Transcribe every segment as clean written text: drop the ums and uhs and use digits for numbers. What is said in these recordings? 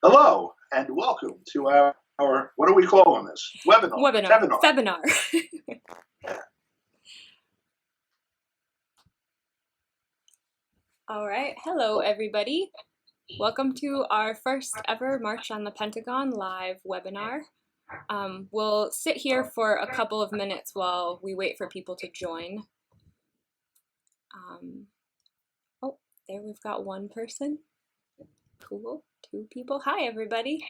Hello, and welcome to our what are we calling this? Webinar. Febinar. All right. Hello, everybody. Welcome to our first ever March on the Pentagon live webinar. We'll sit here for a couple of minutes while we wait for people to join. Oh, there we've got one person. Cool. Two people. Hi, everybody.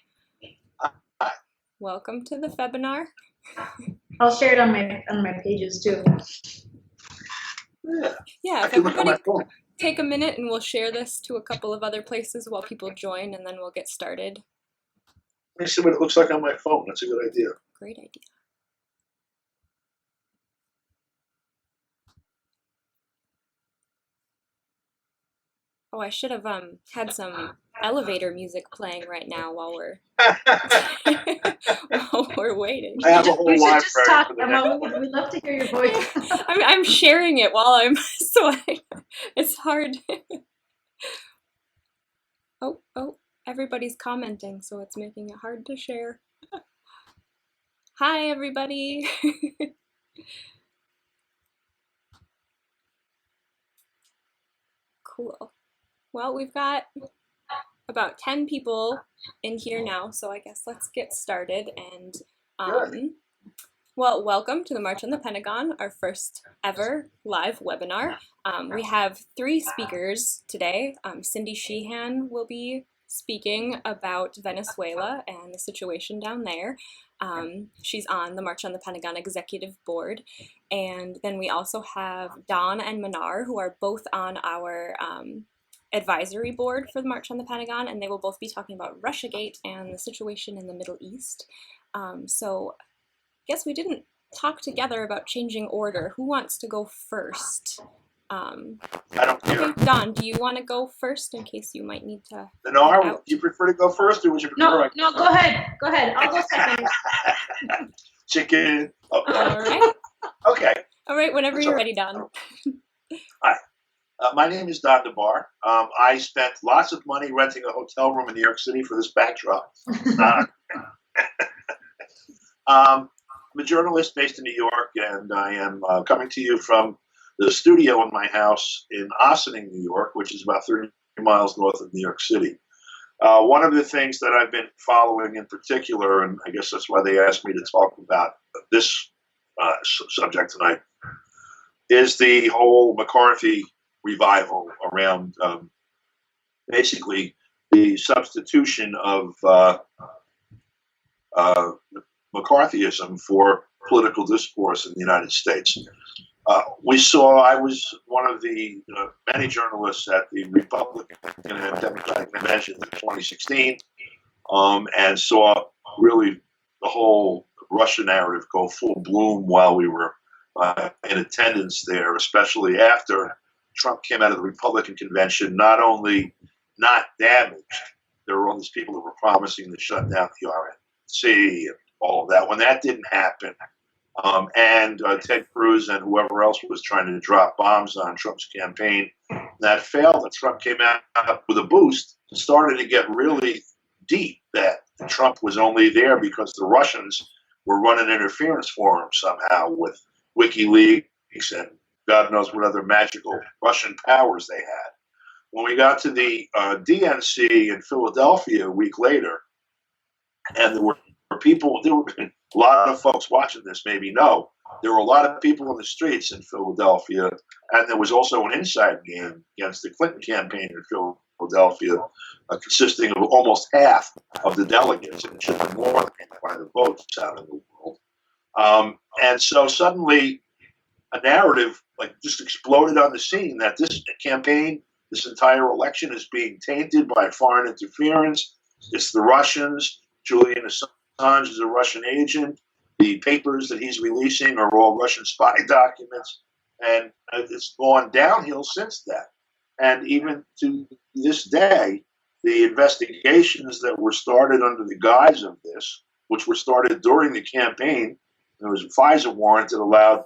Hi. Welcome to the Febinar. I'll share it on my pages too. Yeah, if everybody take a minute and we'll share this to a couple of other places while people join, and then we'll get started. Let me see what it looks like on my phone. That's a good idea. Great idea. Oh, I should have had some elevator music playing right now while we're waiting. I have a whole We should library just talk, for that. Emma. We'd love to hear your voice. I'm sharing it while I'm it's hard. Oh, everybody's commenting, so it's making it hard to share. Hi, everybody. Cool. Well, we've got about 10 people in here now, so I guess let's get started. And well, welcome to the March on the Pentagon, our first ever live webinar. We have 3 speakers today. Cindy Sheehan will be speaking about Venezuela and the situation down there. She's on the March on the Pentagon Executive Board. And then we also have Don and Mnar, who are both on our advisory board for the March on the Pentagon, and they will both be talking about Russiagate and the situation in the Middle East. So I guess we didn't talk together about changing order. Who wants to go first? I don't care. Okay, Don, do you want to go first in case you might need to? Mnar, would you prefer to go first, or would you prefer? No, go ahead. Go ahead. I'll go second. Chicken. Okay. All right. Okay. All right, whenever you're ready, Don. Hi. My name is Don DeBar. I spent lots of money renting a hotel room in New York City for this backdrop. I'm a journalist based in New York, and I am coming to you from the studio in my house in Ossining, New York, which is about 30 miles north of New York City. One of the things that I've been following in particular, and I guess that's why they asked me to talk about this subject tonight, is the whole McCarthy revival around basically the substitution of McCarthyism for political discourse in the United States. I was one of the many journalists at the Republican and Democratic convention in 2016, and saw really the whole Russia narrative go full bloom while we were in attendance there, especially after Trump came out of the Republican convention, not only not damaged, there were all these people that were promising to shut down the RNC and all of that. When that didn't happen, and Ted Cruz and whoever else was trying to drop bombs on Trump's campaign, that failed, and Trump came out with a boost and started to get really deep that Trump was only there because the Russians were running interference for him somehow with WikiLeaks and God knows what other magical Russian powers they had. When we got to the DNC in Philadelphia a week later, and there were a lot of folks watching this maybe know, there were a lot of people in the streets in Philadelphia, and there was also an inside game against the Clinton campaign in Philadelphia, consisting of almost half of the delegates, and it should be more by the votes out in the world. And so suddenly a narrative like just exploded on the scene that this campaign, this entire election is being tainted by foreign interference. It's the Russians. Julian Assange is a Russian agent. The papers that he's releasing are all Russian spy documents. And it's gone downhill since then. And even to this day, the investigations that were started under the guise of this, which were started during the campaign, there was a FISA warrant that allowed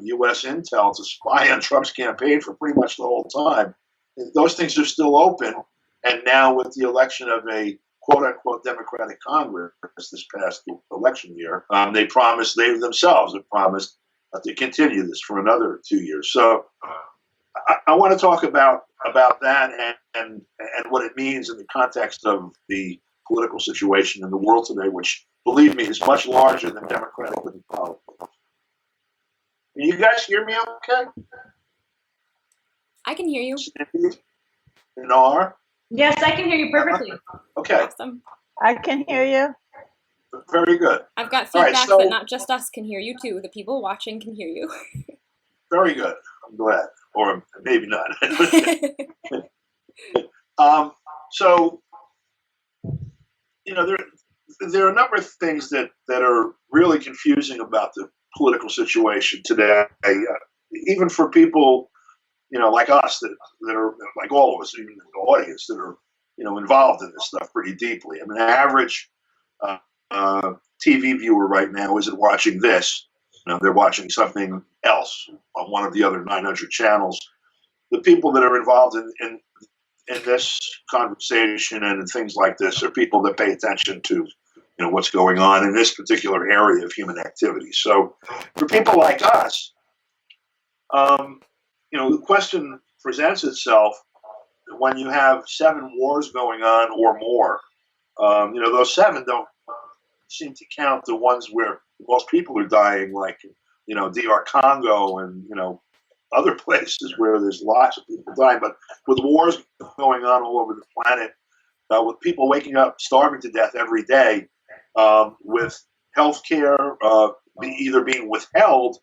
U.S. intel to spy on Trump's campaign for pretty much the whole time. And those things are still open. And now with the election of a quote-unquote Democratic Congress this past election year, they themselves have promised to continue this for another 2 years. So I want to talk about that and what it means in the context of the political situation in the world today, which, believe me, is much larger than Democratic politics. Can you guys hear me okay? I can hear you. Mnar? Yes, I can hear you perfectly. Okay, Awesome. I can hear you. very good. I've got All right, feedback so- that not just us can hear you too. The people watching can hear you. Very good. I'm glad. Or maybe not. So, there are a number of things that are really confusing about the political situation today, even for people, like us that are like all of us, even the audience that are, involved in this stuff pretty deeply. I mean, the average TV viewer right now isn't watching this. They're watching something else on one of the other 900 channels. The people that are involved in this conversation and things like this are people that pay attention to, what's going on in this particular area of human activity. So for people like us, the question presents itself when you have 7 wars going on or more. Those 7 don't seem to count the ones where most people are dying, like, DR Congo and, other places where there's lots of people dying. But with wars going on all over the planet, with people waking up starving to death every day, with healthcare either being withheld,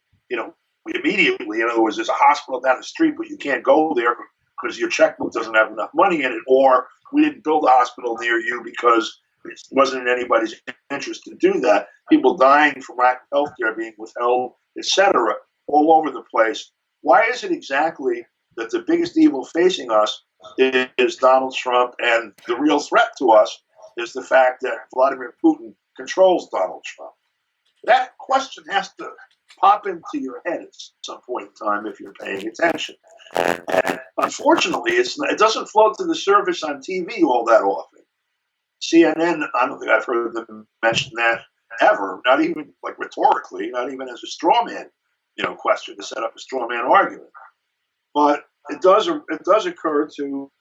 immediately. In other words, there's a hospital down the street, but you can't go there because your checkbook doesn't have enough money in it, or we didn't build a hospital near you because it wasn't in anybody's interest to do that. People dying from lack of healthcare being withheld, etc., all over the place. Why is it exactly that the biggest evil facing us is Donald Trump, and the real threat to us is the fact that Vladimir Putin controls Donald Trump? That question has to pop into your head at some point in time if you're paying attention. And unfortunately, it doesn't float to the surface on TV all that often. CNN, I don't think I've heard them mention that ever, not even like rhetorically, not even as a straw man, question to set up a straw man argument. But it does occur to,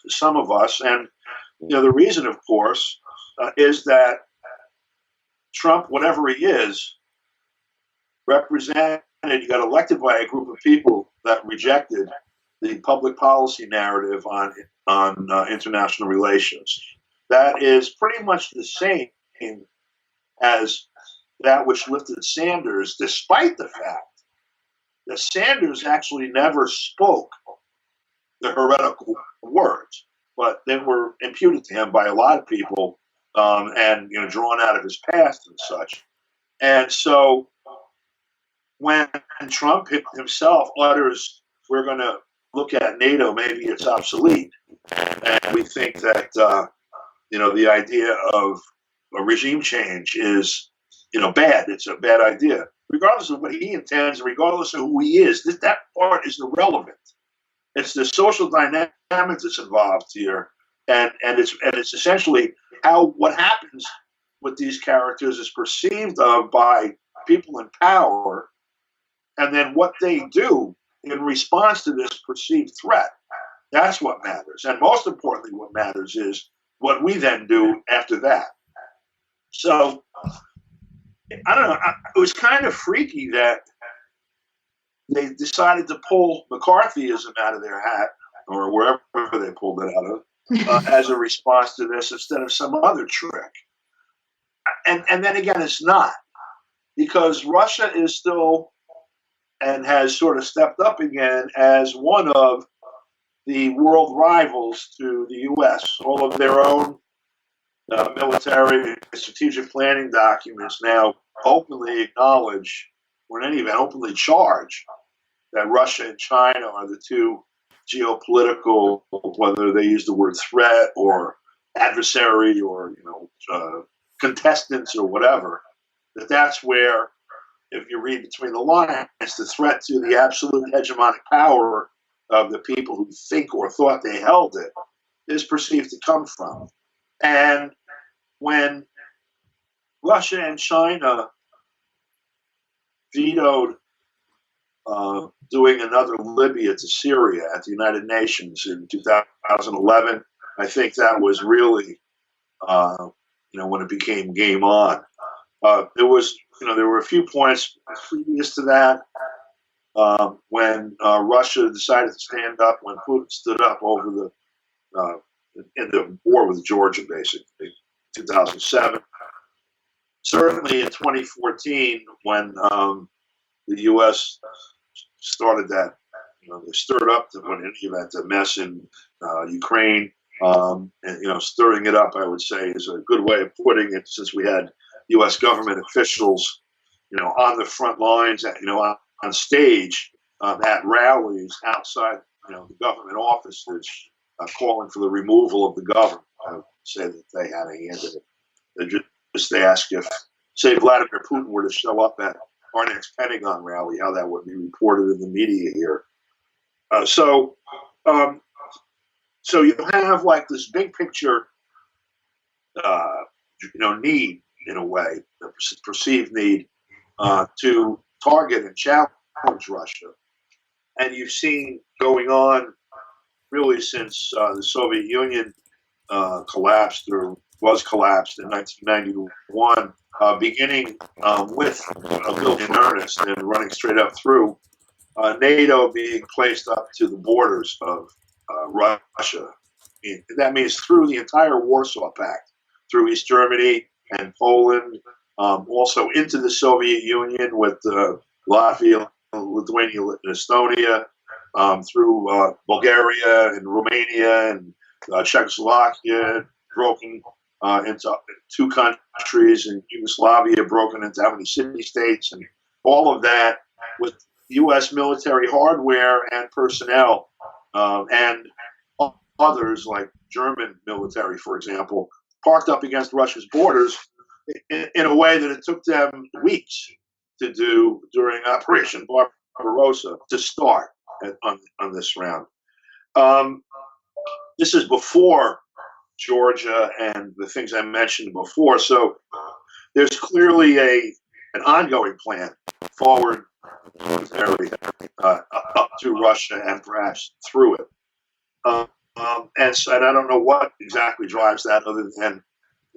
some of us. And, the reason, of course, is that Trump, whatever he is, he got elected by a group of people that rejected the public policy narrative on international relations. That is pretty much the same as that which lifted Sanders, despite the fact that Sanders actually never spoke the heretical words, but they were imputed to him by a lot of people, and drawn out of his past and such. And so when Trump himself utters, "We're going to look at NATO, maybe it's obsolete," and we think that the idea of a regime change is bad. It's a bad idea, regardless of what he intends, regardless of who he is. That part is irrelevant. It's the social dynamics that's involved here, and it's essentially what happens with these characters is perceived of by people in power, and then what they do in response to this perceived threat. That's what matters, and most importantly, what matters is what we then do after that. So I don't know. It was kind of freaky that they decided to pull McCarthyism out of their hat, or wherever they pulled it out of, as a response to this instead of some other trick. And then again, it's not, because Russia is still and has sort of stepped up again as one of the world rivals to the U.S. All of their own military strategic planning documents now openly acknowledge, or in any event, openly charge that Russia and China are the two geopolitical, whether they use the word threat or adversary or contestants or whatever, that's where, if you read between the lines, the threat to the absolute hegemonic power of the people who think or thought they held it is perceived to come from. And when Russia and China vetoed doing another Libya to Syria at the United Nations in 2011, I think that was really, when it became game on. There were a few points previous to that when Russia decided to stand up, when Putin stood up over in the war with Georgia, basically, 2007. Certainly in 2014, when the U.S. started that, they stirred up the mess in Ukraine, and stirring it up, I would say, is a good way of putting it, since we had U.S. government officials, on the front lines, on stage at rallies outside, the government offices, calling for the removal of the government. I would say that they had a hand in it. They asked if, say, Vladimir Putin were to show up at our next Pentagon rally, how that would be reported in the media here. So you have like this big picture, need, in a way, a perceived need to target and challenge Russia. And you've seen going on really since the Soviet Union was collapsed in 1991, beginning with building in earnest and running straight up through NATO being placed up to the borders of Russia. That means through the entire Warsaw Pact, through East Germany and Poland, also into the Soviet Union with Latvia, Lithuania, and Estonia, through Bulgaria and Romania and Czechoslovakia, broken into two countries, and Yugoslavia broken into how many city-states, and all of that with U.S. military hardware and personnel, and others like German military, for example, parked up against Russia's borders in a way that it took them weeks to do during Operation Barbarossa to start on this round. This is before Georgia and the things I mentioned before. So there's clearly an ongoing plan forward up to Russia and perhaps through it. And I don't know what exactly drives that, other than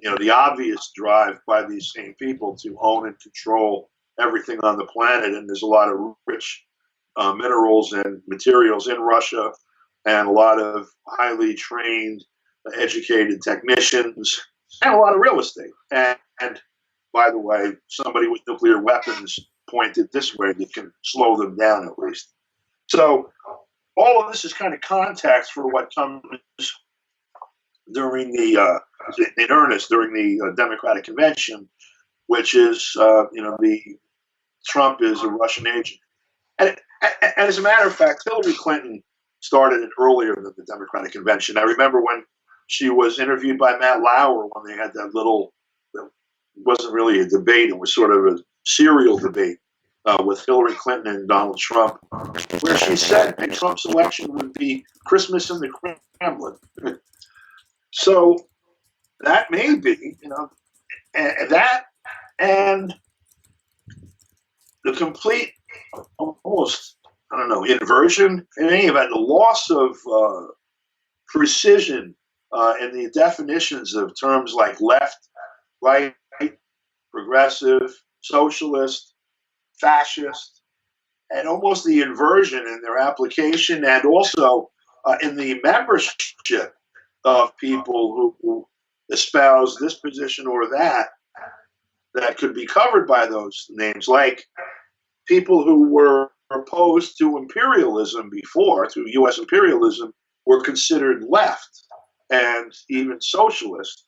the obvious drive by these same people to own and control everything on the planet. And there's a lot of rich minerals and materials in Russia, and a lot of highly trained, educated technicians, and a lot of real estate. And by the way, somebody with nuclear weapons pointed this way that can slow them down at least. So all of this is kind of context for what comes during in earnest during the Democratic Convention, which is, Trump is a Russian agent. And as a matter of fact, Hillary Clinton started it earlier than the Democratic Convention. I remember when she was interviewed by Matt Lauer when they had that it wasn't really a debate, it was sort of a serial debate with Hillary Clinton and Donald Trump, where she said that Trump's election would be Christmas in the Kremlin. So that may be, that and the complete, almost, inversion, in any event, the loss of precision in the definitions of terms like left, right, progressive, socialist, fascist, and almost the inversion in their application, and also in the membership of people who espouse this position or that could be covered by those names, like people who were opposed to imperialism before, to U.S. imperialism, were considered left and even socialist,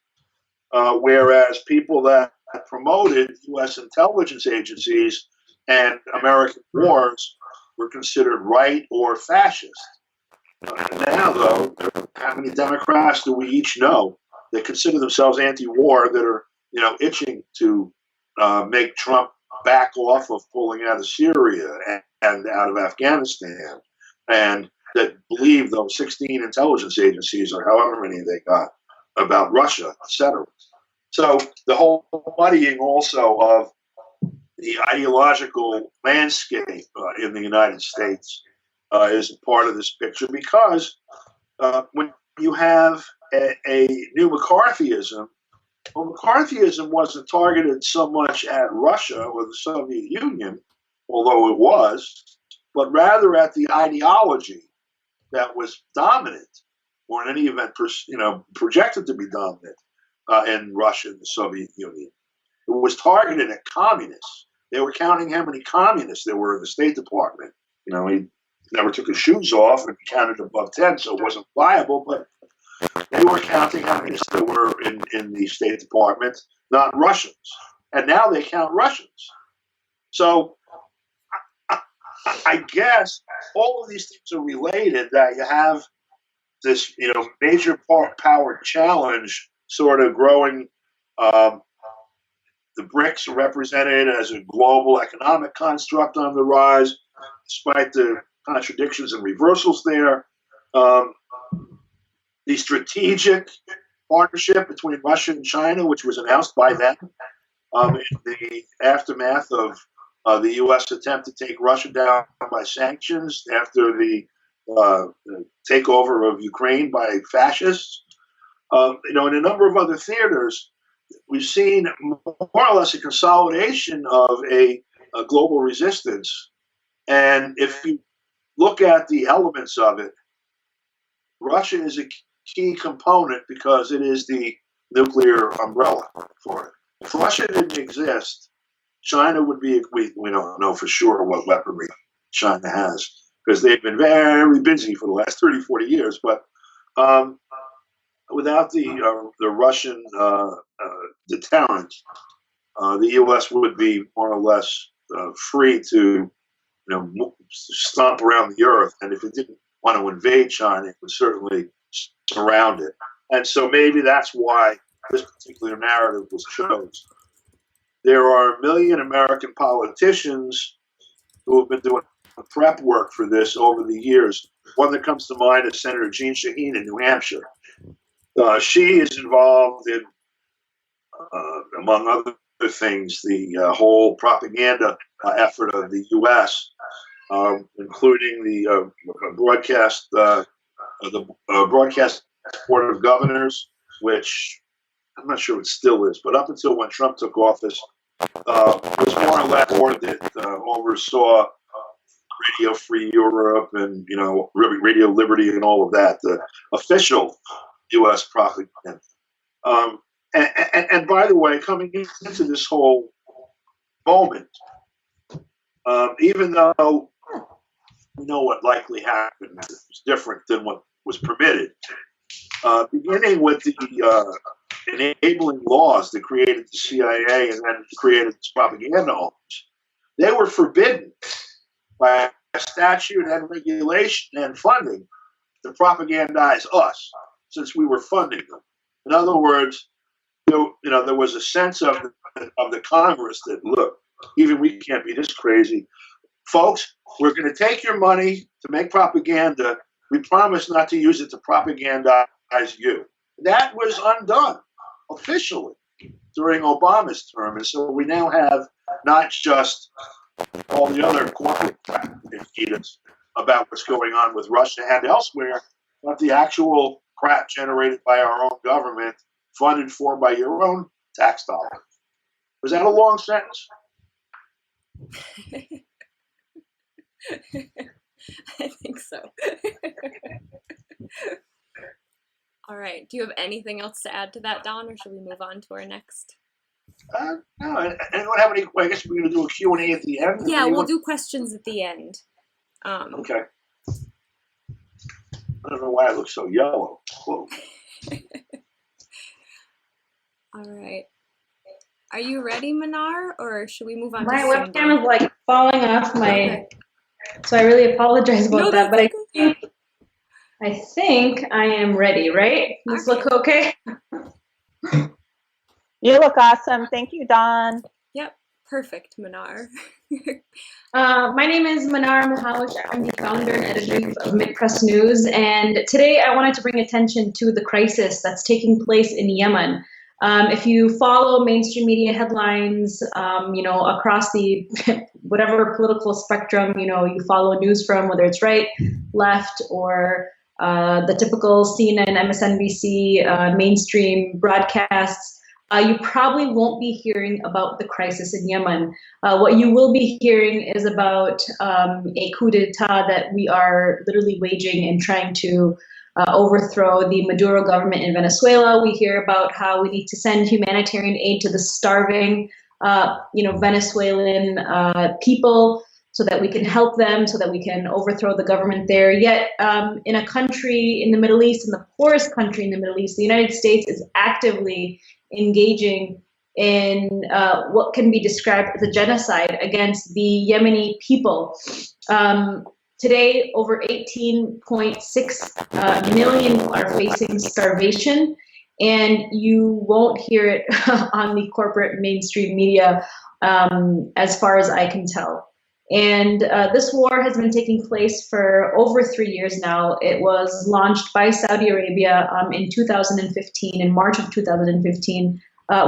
whereas people that promoted U.S. intelligence agencies and American wars were considered right or fascist. Now, though, how many Democrats do we each know that consider themselves anti-war, that are, itching to make Trump back off of pulling out of Syria and out of Afghanistan, and that believe those 16 intelligence agencies, or however many they got, about Russia, etc. So the whole muddying also of the ideological landscape in the United States is a part of this picture, because when you have a new McCarthyism, well, McCarthyism wasn't targeted so much at Russia or the Soviet Union, although it was, but rather at the ideology that was dominant, or in any event, projected to be dominant in Russia and the Soviet Union. It was targeted at communists. They were counting how many communists there were in the State Department. He never took his shoes off and counted above 10, so it wasn't viable, but they were counting how many there were in the State Department, not Russians. And now they count Russians. So I guess all of these things are related, that you have this, major power challenge sort of growing. The BRICS are represented as a global economic construct on the rise, despite the contradictions and reversals there. The strategic partnership between Russia and China, which was announced by them in the aftermath of the U.S. attempt to take Russia down by sanctions after the takeover of Ukraine by fascists. In a number of other theaters, we've seen more or less a consolidation of a global resistance. And if you look at the elements of it, Russia is a key component because it is the nuclear umbrella for it. If Russia didn't exist, China would be, we don't know for sure what weaponry China has, because they've been very busy for the last 30, 40 years. But without the Russian deterrent, the U.S. would be more or less free to stomp around the earth. And if it didn't want to invade China, it would certainly surround it. And so maybe that's why this particular narrative was chosen. There are 1 million American politicians who have been doing prep work for this over the years. One that comes to mind is Senator Jean Sheehan in New Hampshire. She is involved in, among other things, the whole propaganda effort of the U.S., including the broadcast board of governors, which I'm not sure it still is, but up until when Trump took office, was more or less board that oversaw Radio Free Europe and Radio Liberty and all of that, the official U.S. propaganda. And by the way, coming into this whole moment, even though we know what likely happened, it was different than what was permitted. Beginning with the enabling laws that created the CIA and then created this propaganda office, they were forbidden by statute and regulation and funding to propagandize us, since we were funding them. In other words, there was a sense of the Congress that, look, even we can't be this crazy. Folks, we're going to take your money to make propaganda. We promise not to use it to propagandize you. That was undone officially during Obama's term. And so we now have not just all the other corporate indicators about what's going on with Russia and elsewhere, but the actual crap generated by our own government, funded for by your own tax dollars. Was that a long sentence? I think so. All right. Do you have anything else to add to that, Don, or should we move on to our next? No. Anyone have any? I guess we're going to do a Q&A at the end. Yeah, we'll do questions at the end. Okay. I don't know why I look so yellow. Whoa. All right. Are you ready, Mnar, or should we move on? My to webcam is like falling off my, so I really apologize about that. But I think I am ready, right? Does this look okay? You look awesome. Thank you, Don. Yep. Perfect, Mnar. My name is Mnar Muhawesh. I'm the founder and editor of Mid-Press News, and today I wanted to bring attention to the crisis that's taking place in Yemen. If you follow mainstream media headlines, across the whatever political spectrum, you follow news from, whether it's right, left, or the typical CNN, MSNBC, mainstream broadcasts, you probably won't be hearing about the crisis in Yemen. What you will be hearing is about a coup d'etat that we are literally waging and trying to overthrow the Maduro government in Venezuela. We hear about how we need to send humanitarian aid to the starving, Venezuelan people, so that we can help them, so that we can overthrow the government there. Yet, in a country in the Middle East, in the poorest country in the Middle East, the United States is actively engaging in what can be described as a genocide against the Yemeni people. Today, over 18.6 million are facing starvation, and you won't hear it on the corporate mainstream media, as far as I can tell. And this war has been taking place for over 3 years now. It was launched by Saudi Arabia in 2015, in March of 2015,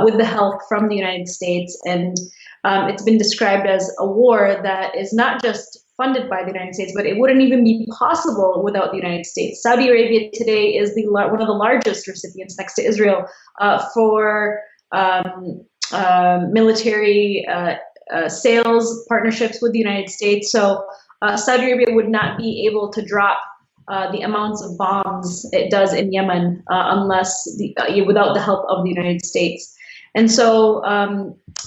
with the help from the United States. And it's been described as a war that is not just funded by the United States, but it wouldn't even be possible without the United States. Saudi Arabia today is one of the largest recipients, next to Israel, for military sales partnerships with the United States. So Saudi Arabia would not be able to drop the amounts of bombs it does in Yemen without the help of the United States. And so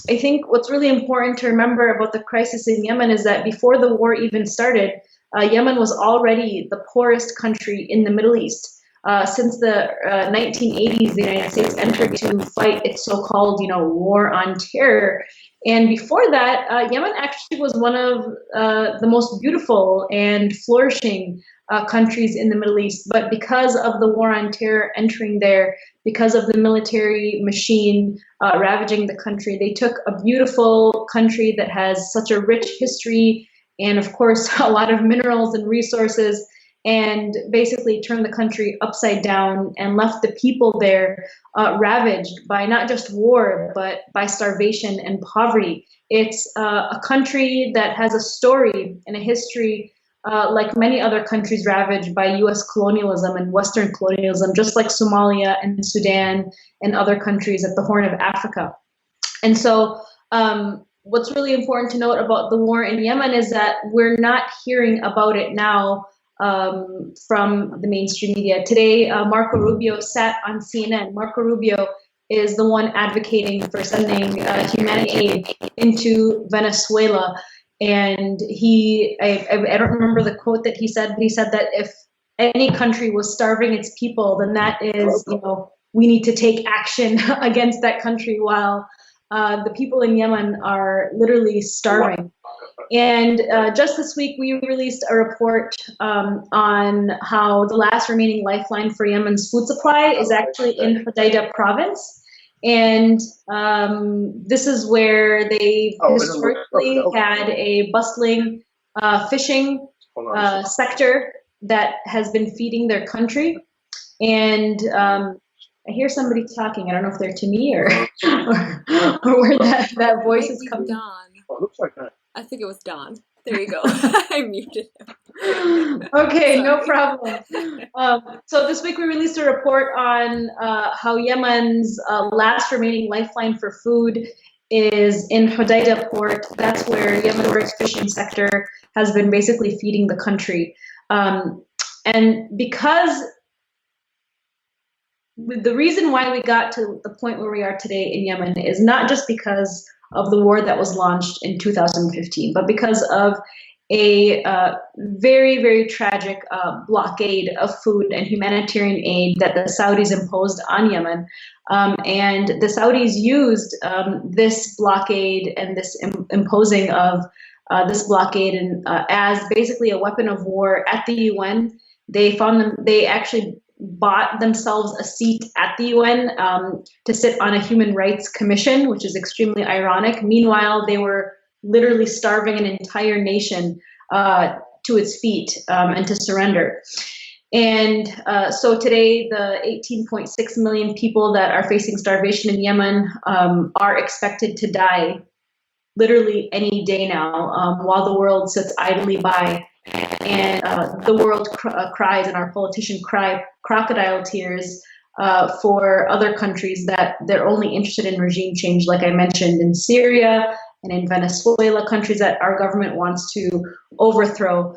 I think what's really important to remember about the crisis in Yemen is that before the war even started, Yemen was already the poorest country in the Middle East. Since the 1980s, the United States entered to fight its so-called, war on terror. And before that, Yemen actually was one of the most beautiful and flourishing countries in the Middle East. But because of the war on terror entering there, because of the military machine ravaging the country, they took a beautiful country that has such a rich history and, of course, a lot of minerals and resources, and basically turned the country upside down and left the people there ravaged by not just war, but by starvation and poverty. It's a country that has a story and a history like many other countries ravaged by U.S. colonialism and Western colonialism, just like Somalia and Sudan and other countries at the Horn of Africa. And so what's really important to note about the war in Yemen is that we're not hearing about it now from the mainstream media. Today, Marco Rubio sat on CNN. Marco Rubio is the one advocating for sending humanitarian aid into Venezuela. And I don't remember the quote that he said, but he said that if any country was starving its people, then that is, we need to take action against that country, while the people in Yemen are literally starving. And just this week, we released a report on how the last remaining lifeline for Yemen's food supply is actually in Hodeidah province. And this is where they historically had a bustling fishing sector that has been feeding their country. And I hear somebody talking. I don't know if they're to me or where that voice is coming. Don. Oh, it looks like that. I think it was Don. There you go. I muted him. Okay, no problem. So this week we released a report on how Yemen's last remaining lifeline for food is in Hodeidah port. That's where Yemen's fishing sector has been basically feeding the country. And because the reason why we got to the point where we are today in Yemen is not just because of the war that was launched in 2015, but because of a very, very tragic blockade of food and humanitarian aid that the Saudis imposed on Yemen. And the Saudis used this blockade and this imposing of this blockade as basically a weapon of war at the UN. They actually bought themselves a seat at the UN to sit on a human rights commission, which is extremely ironic. Meanwhile, they were literally starving an entire nation to its feet and to surrender. And so today, the 18.6 million people that are facing starvation in Yemen are expected to die literally any day now, while the world sits idly by. And the world cries, and our politicians cry crocodile tears for other countries that they're only interested in regime change, like I mentioned, in Syria and in Venezuela, countries that our government wants to overthrow.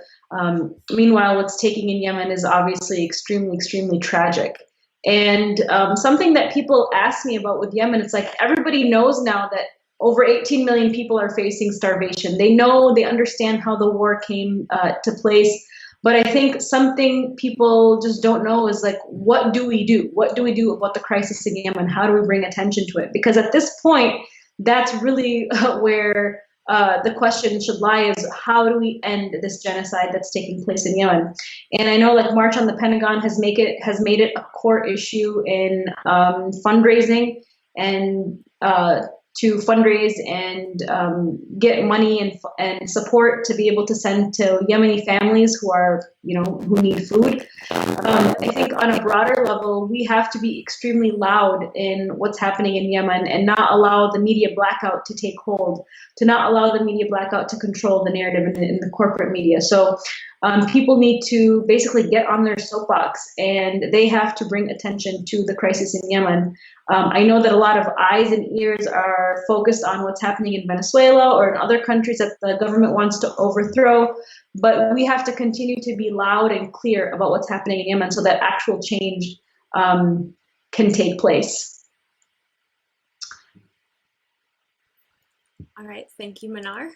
Meanwhile, what's taking in Yemen is obviously extremely, extremely tragic. And something that people ask me about with Yemen, it's like everybody knows now that over 18 million people are facing starvation. They know, they understand how the war came to place. But I think something people just don't know is like, what do we do? What do we do about the crisis in Yemen? How do we bring attention to it? Because at this point, that's really where the question should lie, is how do we end this genocide that's taking place in Yemen? And I know like March on the Pentagon has made it a core issue in fundraising and to fundraise and get money and support to be able to send to Yemeni families who need food. I think on a broader level, we have to be extremely loud in what's happening in Yemen and not allow the media blackout to take hold, to not allow the media blackout to control the narrative in the corporate media. So people need to basically get on their soapbox, and they have to bring attention to the crisis in Yemen. I know that a lot of eyes and ears are focused on what's happening in Venezuela or in other countries that the government wants to overthrow, but we have to continue to be loud and clear about what's happening in Yemen so that actual change can take place. All right, thank you, Mnar.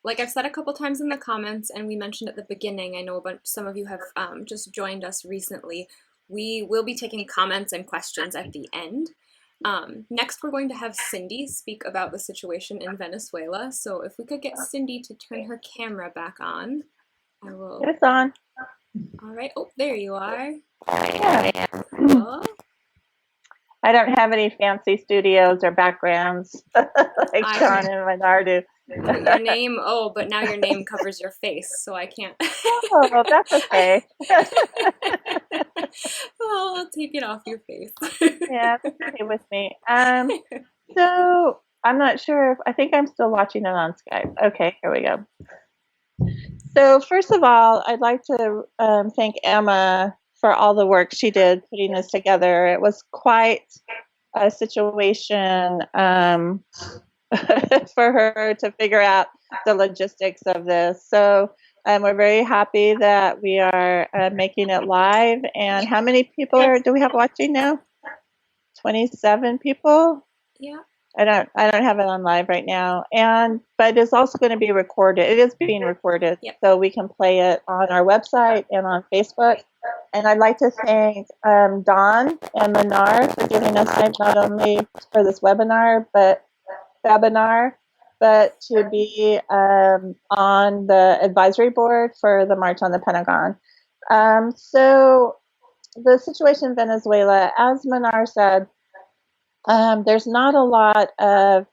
Like I've said a couple times in the comments, and we mentioned at the beginning, I know some of you have just joined us recently, we will be taking comments and questions at the end. Next, we're going to have Cindy speak about the situation in Venezuela. So if we could get Cindy to turn her camera back on, I will. It's on. All right. Oh, there you are. Yeah. Cool. I don't have any fancy studios or backgrounds like Sean and Mnar do. Your name, but now your name covers your face, so I can't. Oh, that's okay. Well, I'll take it off your face. Yeah, that's okay with me. So I'm not sure I think I'm still watching it on Skype. Okay, here we go. So first of all, I'd like to thank Emma for all the work she did putting this together. It was quite a situation for her to figure out the logistics of this. So we're very happy that we are making it live. And how many people do we have watching now? 27 people? Yeah. I don't have it on live right now. But it's also going to be recorded. It is being recorded. Yep. So we can play it on our website and on Facebook. And I'd like to thank Dawn and Mnar for giving us time not only for this webinar, but Febinar, but to be on the advisory board for the March on the Pentagon. So the situation in Venezuela, as Mnar said, there's not a lot of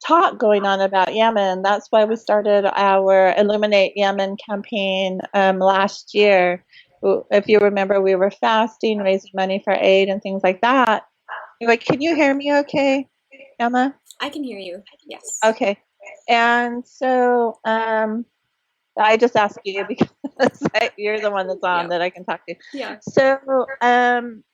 talk going on about Yemen. That's why we started our Illuminate Yemen campaign last year. If you remember, we were fasting, raising money for aid and things like that. Anyway, can you hear me okay, Emma? I can hear you, yes. Okay. And so I just asked you because you're the one that's on that I can talk to. Yeah. So, and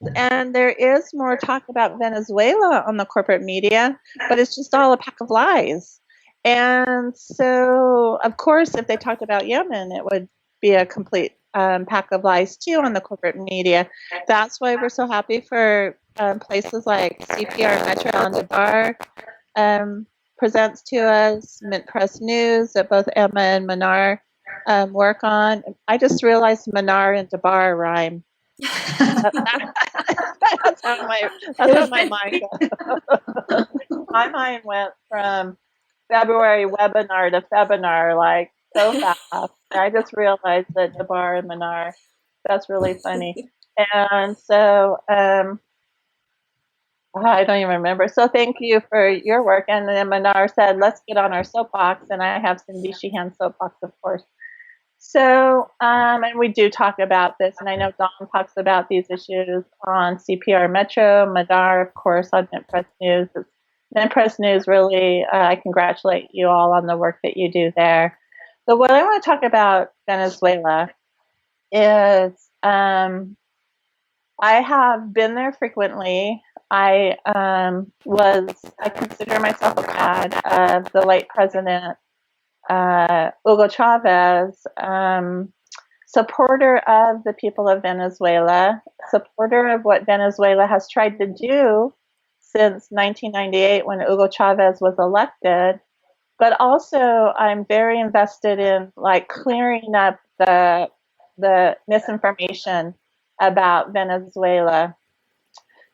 there is more talk about Venezuela on the corporate media, but it's just all a pack of lies. And so, of course, if they talked about Yemen, it would be a complete pack of lies too on the corporate media. That's why we're so happy for places like CPR Metro and DeBar presents to us, Mint Press News that both Emma and Mnar work on. I just realized Mnar and DeBar rhyme. That's how my mind goes. My mind went from February webinar to Febinar like so fast. I just realized that DeBar and Mnar. That's really funny. And so I don't even remember. So thank you for your work. And then Mnar said, let's get on our soapbox. And I have Cindy Sheehan soapbox, of course. So, and we do talk about this. And I know Dawn talks about these issues on CPR Metro, Mnar, of course, on Net Press News. Net Press News, really, I congratulate you all on the work that you do there. So what I want to talk about Venezuela is I have been there frequently. I consider myself a fan of the late President Hugo Chavez, supporter of the people of Venezuela, supporter of what Venezuela has tried to do since 1998 when Hugo Chavez was elected. But also, I'm very invested in like clearing up the misinformation about Venezuela.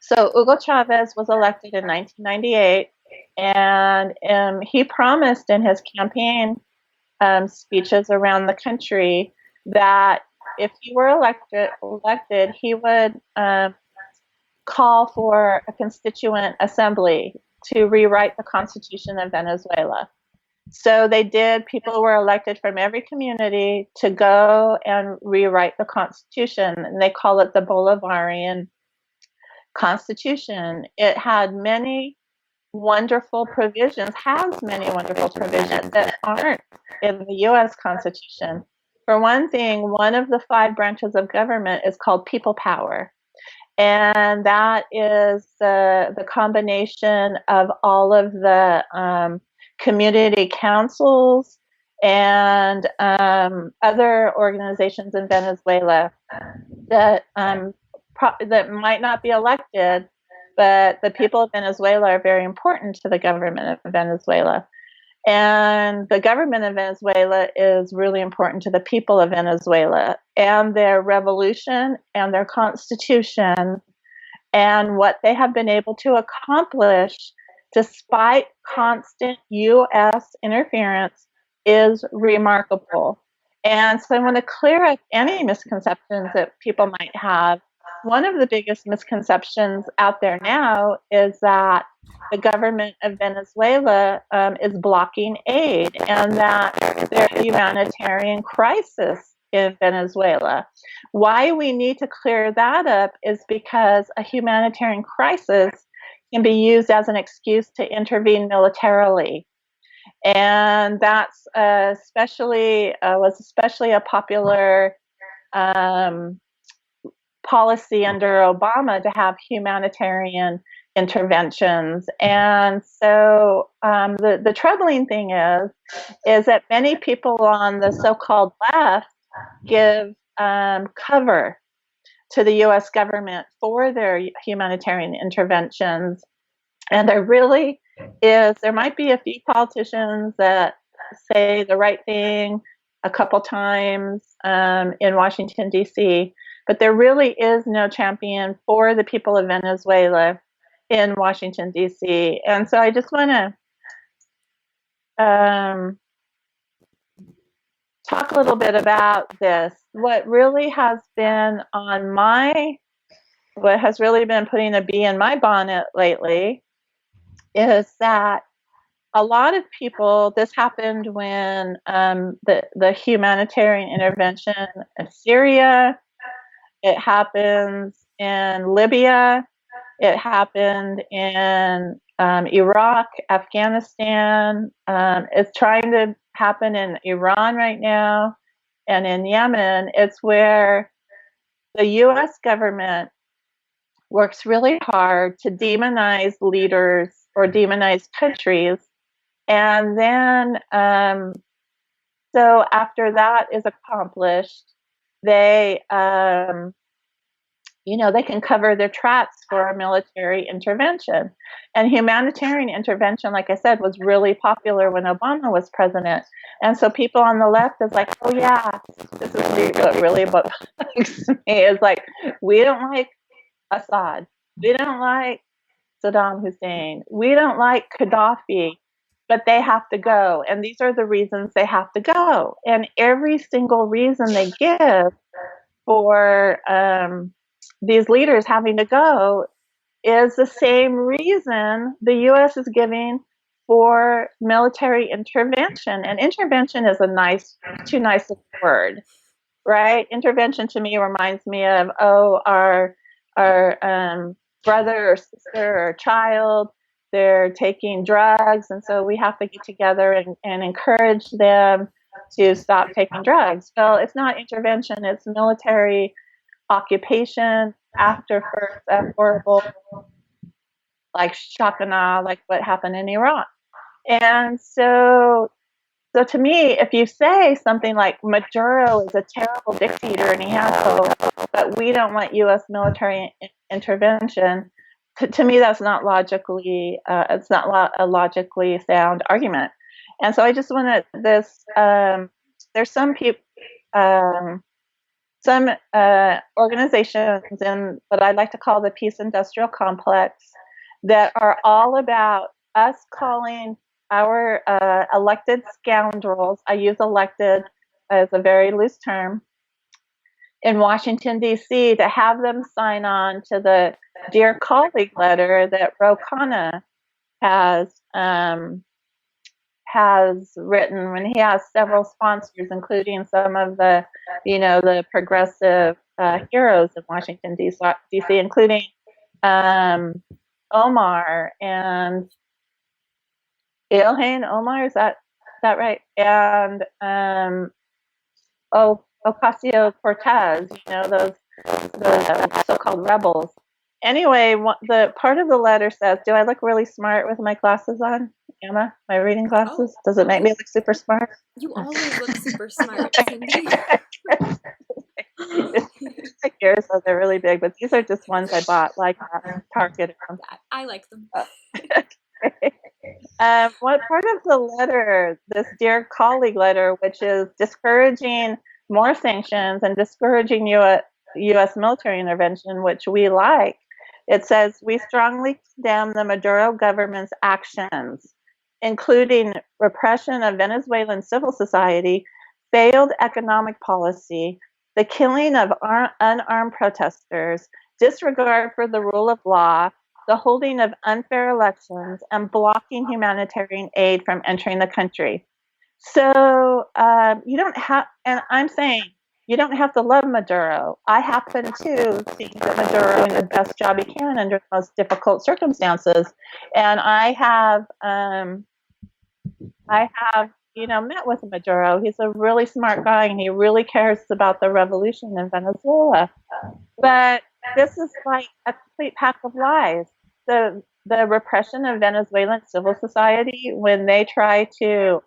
So Hugo Chavez was elected in 1998, and he promised in his campaign speeches around the country that if he were elected, he would call for a constituent assembly to rewrite the Constitution of Venezuela. So they did. People were elected from every community to go and rewrite the Constitution, and they call it the Bolivarian Constitution. It had many wonderful provisions, has many wonderful provisions that aren't in the U.S. Constitution. For one thing, one of the 5 branches of government is called people power. And that is the combination of all of the community councils and other organizations in Venezuela that that might not be elected, but the people of Venezuela are very important to the government of Venezuela. And the government of Venezuela is really important to the people of Venezuela and their revolution and their constitution and what they have been able to accomplish despite constant U.S. interference is remarkable. And so I want to clear up any misconceptions that people might have. One of the biggest misconceptions out there now is that the government of Venezuela is blocking aid and that there's a humanitarian crisis in Venezuela. Why we need to clear that up is because a humanitarian crisis can be used as an excuse to intervene militarily. And that's was especially a popular policy under Obama to have humanitarian interventions. And so the troubling thing is that many people on the so-called left give cover to the U.S. government for their humanitarian interventions. And there might be a few politicians that say the right thing a couple times in Washington, D.C., but there really is no champion for the people of Venezuela in Washington, D.C. And so I just want to talk a little bit about this. What has really been putting a bee in my bonnet lately is that a lot of people, this happened when the humanitarian intervention in Syria, it happens in Libya, it happened in Iraq, Afghanistan, it's trying to happen in Iran right now, and in Yemen. It's where the U.S. government works really hard to demonize leaders or demonize countries. And then, so after that is accomplished, they can cover their tracks for a military intervention. And humanitarian intervention, like I said, was really popular when Obama was president. And so people on the left is like, oh yeah, this is what really bugs me is like, we don't like Assad. We don't like Saddam Hussein. We don't like Gaddafi, but they have to go. And these are the reasons they have to go. And every single reason they give for these leaders having to go is the same reason the U.S. is giving for military intervention. And intervention is too nice a word, right? Intervention to me reminds me of, our brother or sister or child, they're taking drugs, and so we have to get together and encourage them to stop taking drugs. Well, it's not intervention, it's military occupation after first a horrible, like shock and awe, like what happened in Iraq. And so to me, if you say something like Maduro is a terrible dictator and he has hope, but we don't want U.S. military intervention, to me that's not logically, it's not a logically sound argument. And so I just wanted this. There's some people, some organizations in what I like to call the peace industrial complex that are all about us calling our elected scoundrels, I use elected as a very loose term, in Washington, D.C., to have them sign on to the Dear Colleague letter that Ro Khanna has written, when he has several sponsors, including some of the, the progressive heroes in Washington, D.C., including Omar and Ilhan Omar, is that right? And Ocasio-Cortez, those so-called rebels. Anyway, the part of the letter says, do I look really smart with my glasses on, Anna? My reading glasses? Does it make me look super smart? You always look super smart, Cindy. Like yours, so they're really big, but these are just ones I bought, like Target. I like them. What part of the letter, this Dear Colleague letter, which is discouraging more sanctions and discouraging U.S. military intervention, which we like, it says, we strongly condemn the Maduro government's actions, including repression of Venezuelan civil society, failed economic policy, the killing of unarmed protesters, disregard for the rule of law, the holding of unfair elections, and blocking humanitarian aid from entering the country. So you don't have, and I'm saying, you don't have to love Maduro. I happen to think that Maduro doing the best job he can under the most difficult circumstances. And I have met with Maduro. He's a really smart guy, and he really cares about the revolution in Venezuela. But this is like a complete pack of lies. The repression of Venezuelan civil society, when they try to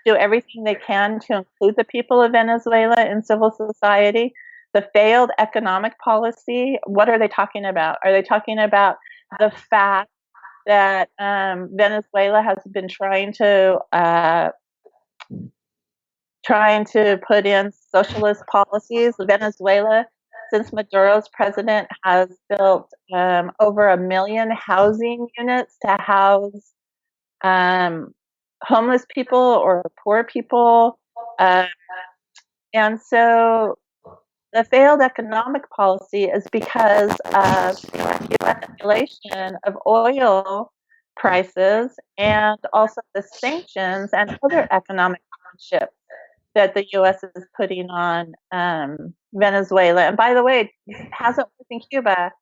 do everything they can to include the people of Venezuela in civil society, the failed economic policy, what are they talking about? Are they talking about the fact that Venezuela has been trying to put in socialist policies? Venezuela, since Maduro's president, has built over 1 million housing units to house homeless people or poor people. And so the failed economic policy is because of the manipulation of oil prices and also the sanctions and other economic hardship that the U.S. is putting on Venezuela. And by the way, it hasn't worked in Cuba,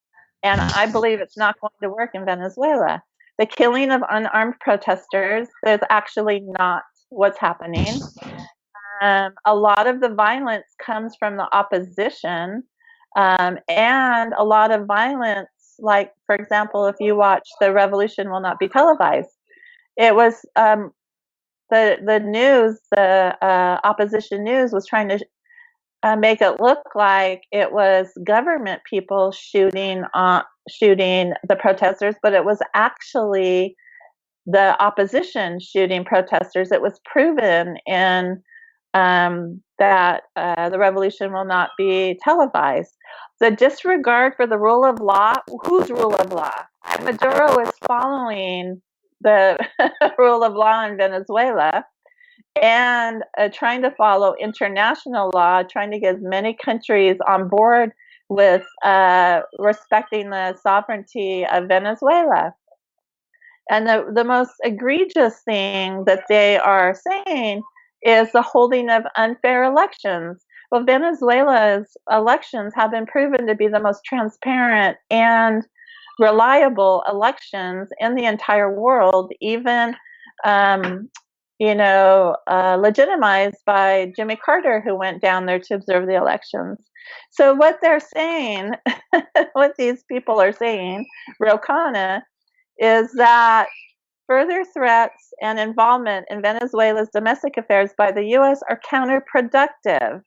and I believe it's not going to work in Venezuela. The killing of unarmed protesters is actually not what's happening. A lot of the violence comes from the opposition, and a lot of violence, like, for example, if you watch The Revolution Will Not Be Televised, it was the news, the opposition news was trying to make it look like it was government people shooting the protesters, but it was actually the opposition shooting protesters. It was proven in that the revolution will not be televised. The disregard for the rule of law, whose rule of law? Maduro is following the rule of law in Venezuela, and trying to follow international law, trying to get as many countries on board with respecting the sovereignty of Venezuela. And the most egregious thing that they are saying is the holding of unfair elections. Well, Venezuela's elections have been proven to be the most transparent and reliable elections in the entire world, even legitimized by Jimmy Carter, who went down there to observe the elections. So what they're saying, what these people are saying, Rokana, is that further threats and involvement in Venezuela's domestic affairs by the U.S. are counterproductive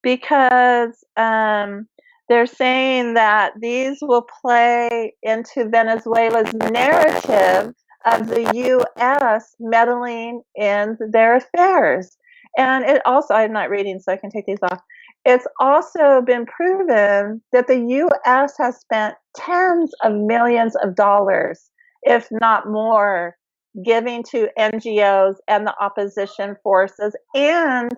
because they're saying that these will play into Venezuela's narrative of the U.S. meddling in their affairs. And it also, I'm not reading, so I can take these off. It's also been proven that the U.S. has spent tens of millions of dollars, if not more, giving to NGOs and the opposition forces and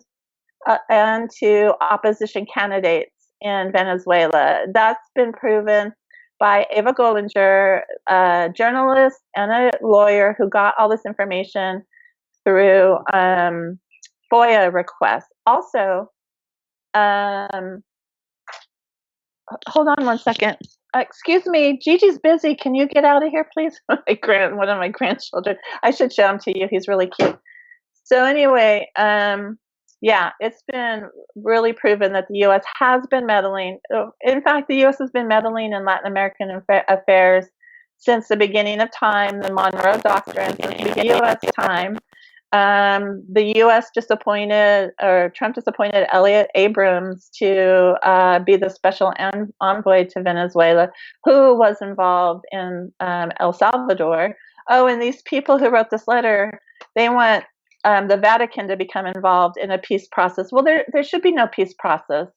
to opposition candidates in Venezuela. That's been proven by Eva Gollinger, a journalist and a lawyer who got all this information through FOIA requests. Also, hold on one second. Excuse me, Gigi's busy. Can you get out of here, please? One of my grandchildren. I should show him to you. He's really cute. So anyway, yeah, it's been really proven that the U.S. has been meddling. In fact, the U.S. has been meddling in Latin American affairs since the beginning of time, the Monroe Doctrine, since the U.S. time. The U.S. Trump just appointed Elliot Abrams to be the special envoy to Venezuela, who was involved in El Salvador. Oh, and these people who wrote this letter, they want the Vatican to become involved in a peace process. Well, there should be no peace process.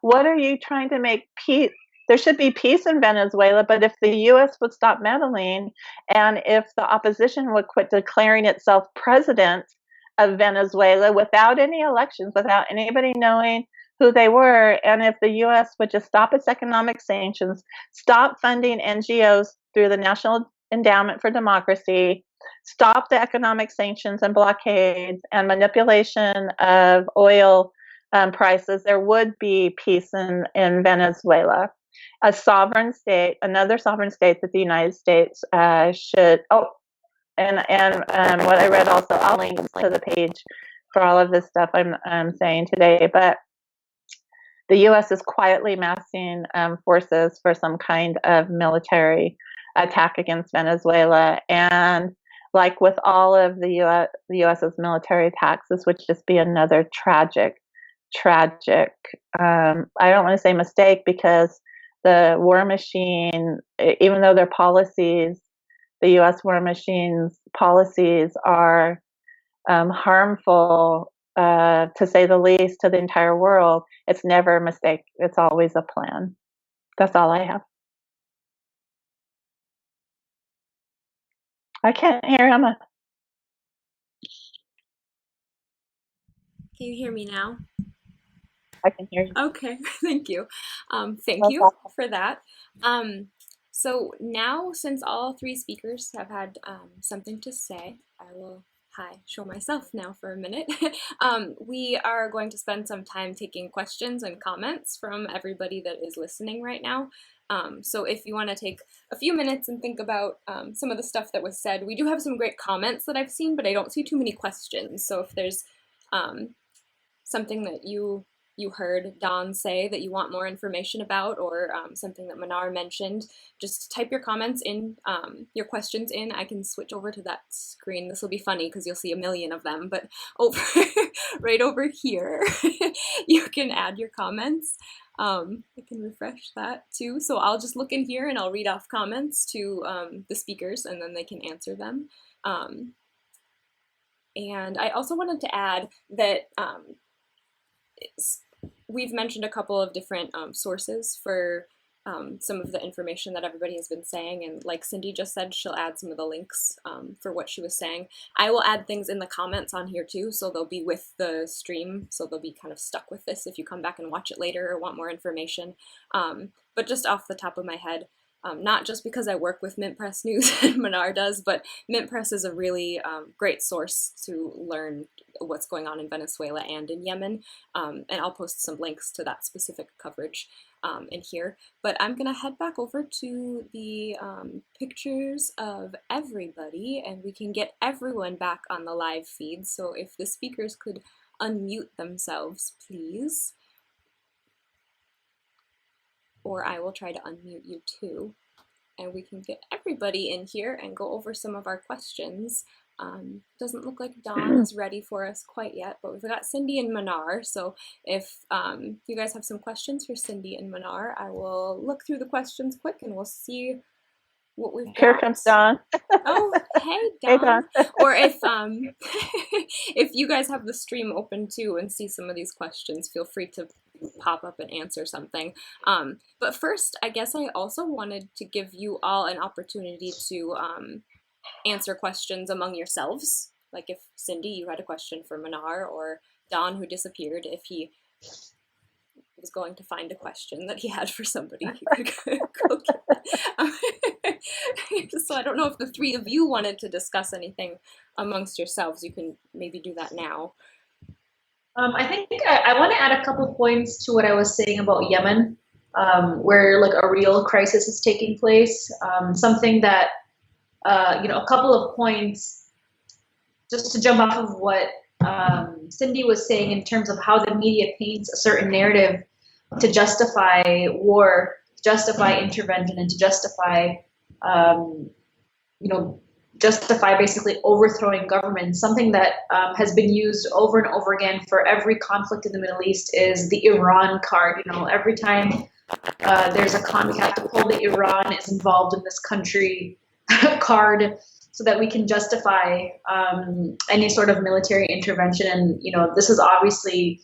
What are you trying to make peace? There should be peace in Venezuela, but if the U.S. would stop meddling and if the opposition would quit declaring itself president of Venezuela without any elections, without anybody knowing who they were, and if the U.S. would just stop its economic sanctions, stop funding NGOs through the National Endowment for Democracy, stop the economic sanctions and blockades and manipulation of oil prices, there would be peace in Venezuela. A sovereign state, another sovereign state that the United States should. Oh, and what I read also, I'll link to the page for all of this stuff I'm saying today. But the U.S. is quietly massing forces for some kind of military attack against Venezuela, and like with all of the U.S.'s military attacks, this would just be another tragic. I don't want to say mistake because the war machine, even though their policies, the U.S. war machine's policies are harmful, to say the least, to the entire world, it's never a mistake. It's always a plan. That's all I have. I can't hear Emma. Can you hear me now? I can hear you. Okay, thank you. Thank you for that. So now, since all three speakers have had something to say, I will show myself now for a minute. We are going to spend some time taking questions and comments from everybody that is listening right now. So if you want to take a few minutes and think about some of the stuff that was said, we do have some great comments that I've seen, but I don't see too many questions. So if there's something that you heard Don say that you want more information about, or something that Mnar mentioned, just type your comments in, your questions in. I can switch over to that screen. This will be funny because you'll see a million of them, but over right over here, you can add your comments. I can refresh that too. So I'll just look in here and I'll read off comments to the speakers, and then they can answer them. And I also wanted to add that we've mentioned a couple of different sources for some of the information that everybody has been saying. And like Cindy just said, she'll add some of the links for what she was saying. I will add things in the comments on here too, so they'll be with the stream, so they'll be kind of stuck with this if you come back and watch it later or want more information. But just off the top of my head, not just because I work with Mint Press News and Mnar does, but Mint Press is a really great source to learn what's going on in Venezuela and in Yemen. And I'll post some links to that specific coverage in here. But I'm gonna head back over to the pictures of everybody, and we can get everyone back on the live feed. So if the speakers could unmute themselves, please. Or I will try to unmute you too, and we can get everybody in here and go over some of our questions. Doesn't look like Dawn is ready for us quite yet, but we've got Cindy and Mnar. So if you guys have some questions for Cindy and Mnar, I will look through the questions quick and we'll see what we've got. Here comes Dawn. Oh, hey Dawn. Hey, Dawn. Or if if you guys have the stream open too and see some of these questions, feel free to pop up and answer something. But first, I guess I also wanted to give you all an opportunity to answer questions among yourselves. Like if Cindy, you had a question for Mnar, or Don, who disappeared, if he was going to find a question that he had for somebody, he could go get it. So I don't know if the three of you wanted to discuss anything amongst yourselves. You can maybe do that now. I think I want to add a couple points to what I was saying about Yemen, where like a real crisis is taking place. Something that, a couple of points, just to jump off of what Cindy was saying in terms of how the media paints a certain narrative to justify war, justify intervention, and to justify, justify basically overthrowing government. Something that has been used over and over again for every conflict in the Middle East is the Iran card. Every time there's a conflict, we have to pull the Iran is involved in this country card so that we can justify any sort of military intervention. And, this has obviously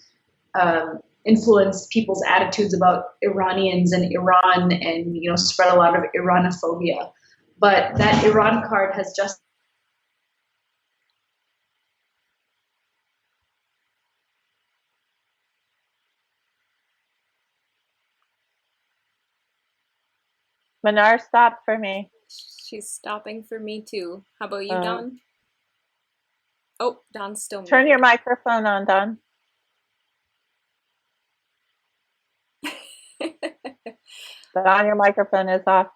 influenced people's attitudes about Iranians and Iran and, spread a lot of Iranophobia. But that Iran card has just Mnar stopped for me. She's stopping for me too. How about you, Dawn? Oh, Dawn's still muted. Turn your microphone on, Dawn. Dawn, your microphone is off.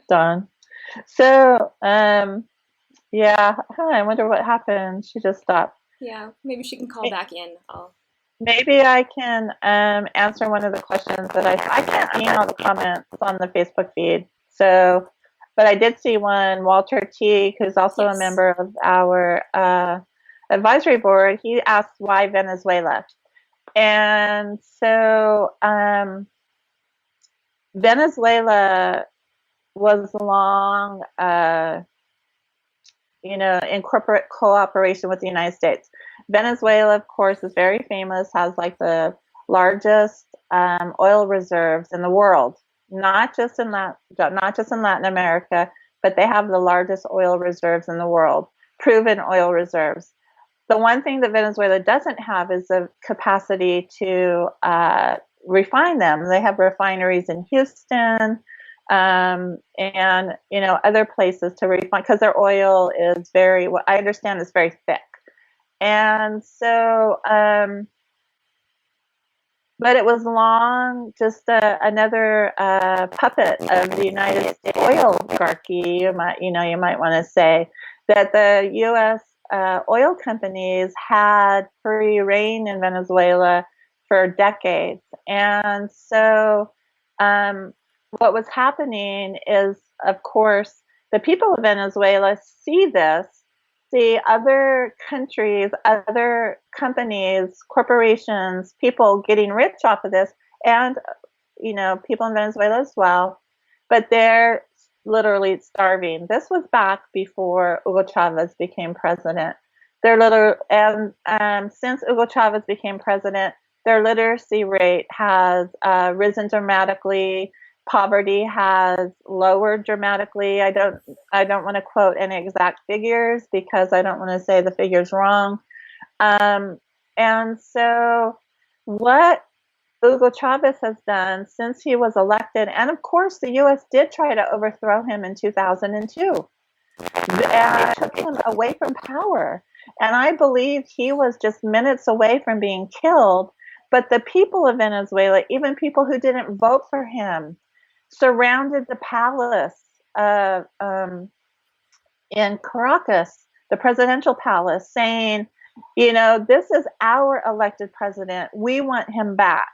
Dawn. So, yeah, I wonder what happened. She just stopped. Yeah, maybe she can call back in. Maybe I can answer one of the questions that I can't see all the comments on the Facebook feed. So, but I did see one, Walter T, who's also a member of our advisory board. He asked why Venezuela. And so Venezuela was long, in corporate cooperation with the United States. Venezuela, of course, is very famous, has like the largest oil reserves in the world, not just in Latin America, but they have the largest oil reserves in the world, proven oil reserves. The one thing that Venezuela doesn't have is the capacity to refine them. They have refineries in Houston, and other places to refine, because their oil is what I understand is very thick. And so, but it was long just another puppet of the United States oligarchy. You might want to say that the U.S. Oil companies had free reign in Venezuela for decades, and so what was happening is, of course, the people of Venezuela see other countries, other companies, corporations, people getting rich off of this, and people in Venezuela as well, but they're literally starving. This was back before Hugo Chavez became president. Since Hugo Chavez became president, their literacy rate has risen dramatically. Poverty has lowered dramatically. I don't want to quote any exact figures because I don't want to say the figures wrong. And so what Hugo Chavez has done since he was elected, and of course the U.S. did try to overthrow him in 2002, and took him away from power. And I believe he was just minutes away from being killed. But the people of Venezuela, even people who didn't vote for him, surrounded the palace in Caracas, the presidential palace, saying, you know, this is our elected president. We want him back.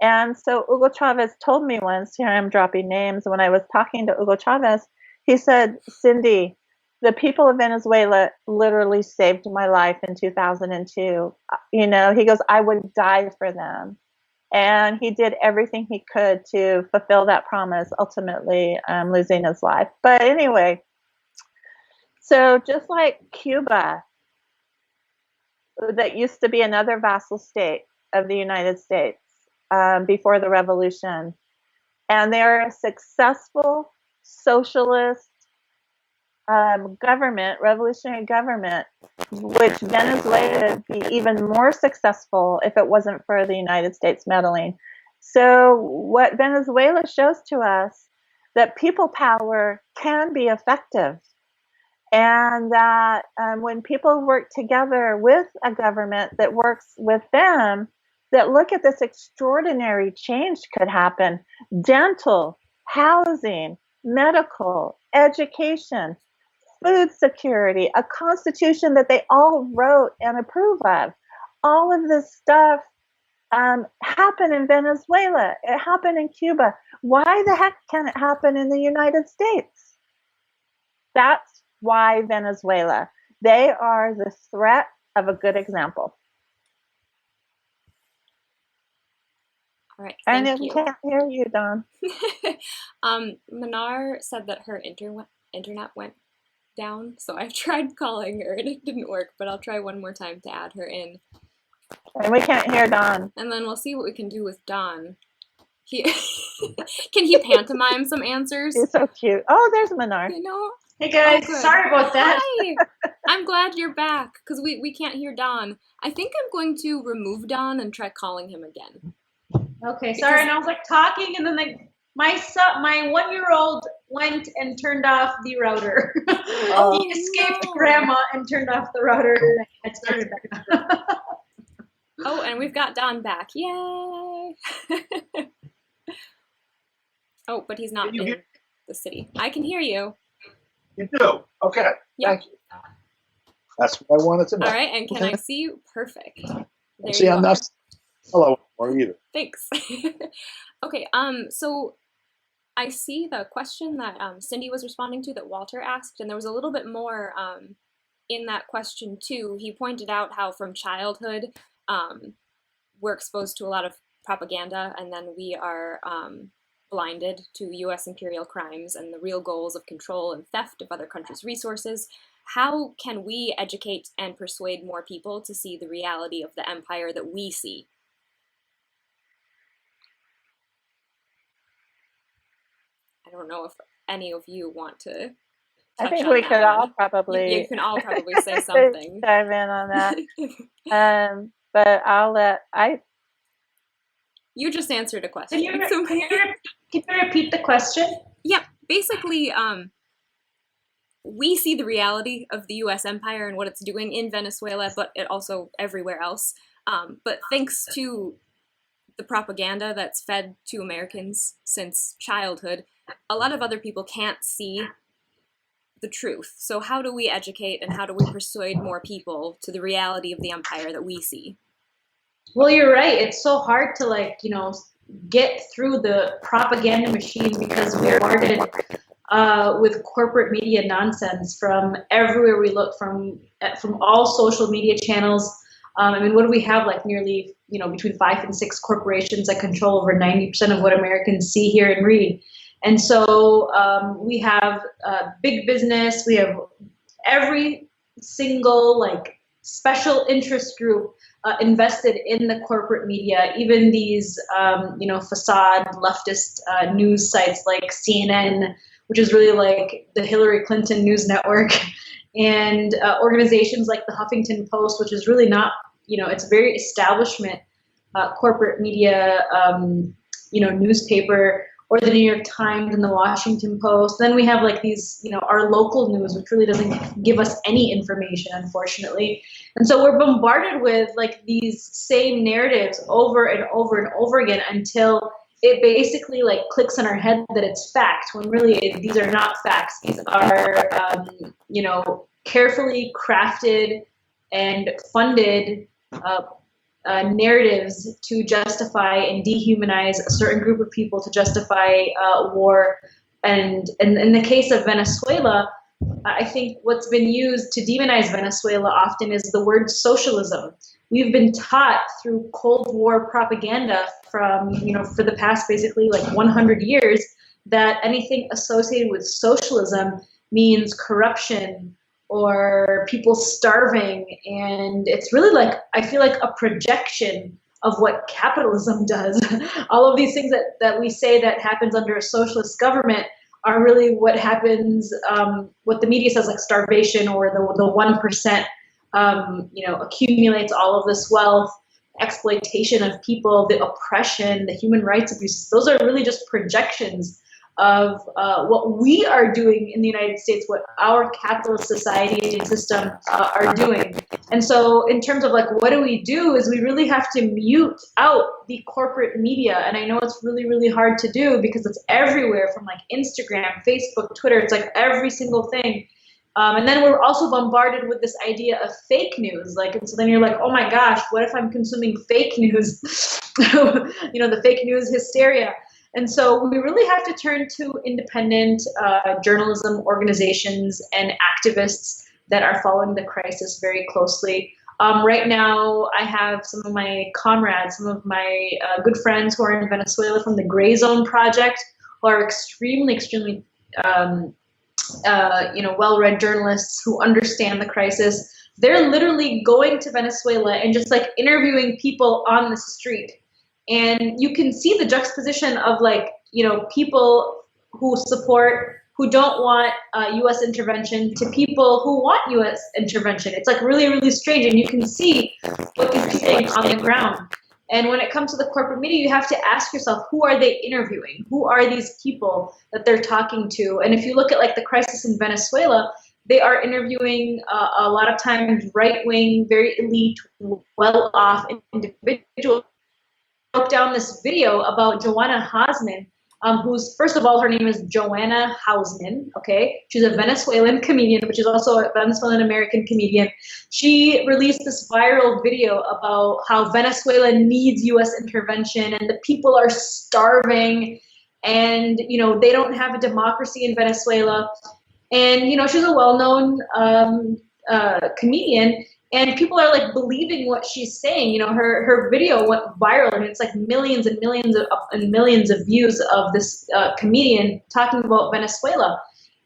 And so Hugo Chavez told me once, here I'm dropping names, when I was talking to Hugo Chavez, he said, Cindy, the people of Venezuela literally saved my life in 2002. You know, he goes, I would die for them. And he did everything he could to fulfill that promise, ultimately losing his life. But anyway, so just like Cuba, that used to be another vassal state of the United States before the revolution, and they're a successful socialist government, revolutionary government, which Venezuela would be even more successful if it wasn't for the United States meddling. So what Venezuela shows to us, that people power can be effective, and that when people work together with a government that works with them, that look at this extraordinary change could happen. Dental, housing, medical, education, food security, a constitution that they all wrote and approve of. All of this stuff happened in Venezuela. It happened in Cuba. Why the heck can it happen in the United States? That's why Venezuela. They are the threat of a good example. All right, And thank I you. can't hear you, Dawn. Mnar said that her internet went down, so I tried calling her and it didn't work, but I'll try one more time to add her in. And we can't hear Dawn. And then we'll see what we can do with Don. Can he pantomime some answers? He's so cute. Oh, there's Mnar. You know? Hey guys, good. sorry about that. Hi! I'm glad you're back, because we can't hear Don. I think I'm going to remove Don and try calling him again. Okay, sorry. And I was like talking, and then my 1-year-old went and turned off the router. He escaped Grandma and turned off the router. And I started back up. Oh, and we've got Don back. Yay! Oh, but he's not in the city. I can hear you. You do? Okay. Yeah. Thank you. That's what I wanted to know. All right, and can I see you? Perfect. There See, you I'm are. not. Hello, how are you? Thanks. Okay, so I see the question that Cindy was responding to that Walter asked, and there was a little bit more in that question too. He pointed out how from childhood we're exposed to a lot of propaganda, and then we are blinded to U.S. imperial crimes and the real goals of control and theft of other countries' resources. How can we educate and persuade more people to see the reality of the empire that we see? I don't know if any of you want to touch I think on we that could all one. probably You can all probably say something. dive in on that. But I'll let You just answered a question. Can you repeat the question? Yeah, basically, we see the reality of the U.S. empire and what it's doing in Venezuela, but it also everywhere else. But thanks to the propaganda that's fed to Americans since childhood, a lot of other people can't see the truth. So how do we educate and how do we persuade more people to the reality of the empire that we see? Well, you're right. It's so hard to get through the propaganda machine because we're bombarded with corporate media nonsense from everywhere we look, from all social media channels. I mean, what do we have? Like nearly, between 5 and 6 corporations that control over 90% of what Americans see, hear, and read. And so we have big business. We have every single special interest group invested in the corporate media, even these, facade leftist news sites like CNN, which is really like the Hillary Clinton news network, and organizations like the Huffington Post, which is really not, it's very establishment corporate media, newspaper, or the New York Times and the Washington Post. Then we have like these, our local news, which really doesn't give us any information, unfortunately. And so we're bombarded with like these same narratives over and over and over again until it basically like clicks in our head that it's fact, when really these are not facts. These are, carefully crafted and funded narratives to justify and dehumanize a certain group of people, to justify war. And in the case of Venezuela, I think what's been used to demonize Venezuela often is the word socialism. We've been taught through Cold War propaganda from, for the past basically like 100 years, that anything associated with socialism means corruption or people starving. And it's really like, I feel like a projection of what capitalism does. All of these things that we say that happens under a socialist government are really what happens, what the media says, like starvation, or the 1%, accumulates all of this wealth, exploitation of people, the oppression, the human rights abuses. Those are really just projections of what we are doing in the United States, what our capitalist society and system are doing. And so in terms of like, what do we do, is we really have to mute out the corporate media. And I know it's really, really hard to do because it's everywhere, from like Instagram, Facebook, Twitter. It's like every single thing. And then we're also bombarded with this idea of fake news. And so then you're like, oh my gosh, what if I'm consuming fake news? The fake news hysteria. And so we really have to turn to independent journalism organizations and activists that are following the crisis very closely. Right now, I have some of my comrades, some of my good friends who are in Venezuela from the Gray Zone Project, who are extremely, extremely well-read journalists who understand the crisis. They're literally going to Venezuela and just like interviewing people on the street. And you can see the juxtaposition of people who support, who don't want U.S. intervention, to people who want U.S. intervention. It's like really, really strange. And you can see what these people on the ground. And when it comes to the corporate media, you have to ask yourself, who are they interviewing? Who are these people that they're talking to? And if you look at like the crisis in Venezuela, they are interviewing a lot of times right-wing, very elite, well-off individuals. Broke down this video about Joanna Hausman, who's, first of all, her name is Joanna Hausman, okay? She's a Venezuelan comedian, which is also a Venezuelan-American comedian. She released this viral video about how Venezuela needs U.S. intervention and the people are starving and, they don't have a democracy in Venezuela. And, she's a well-known comedian. And people are like believing what she's saying. Her video went viral, and it's like millions and millions of views of this comedian talking about Venezuela.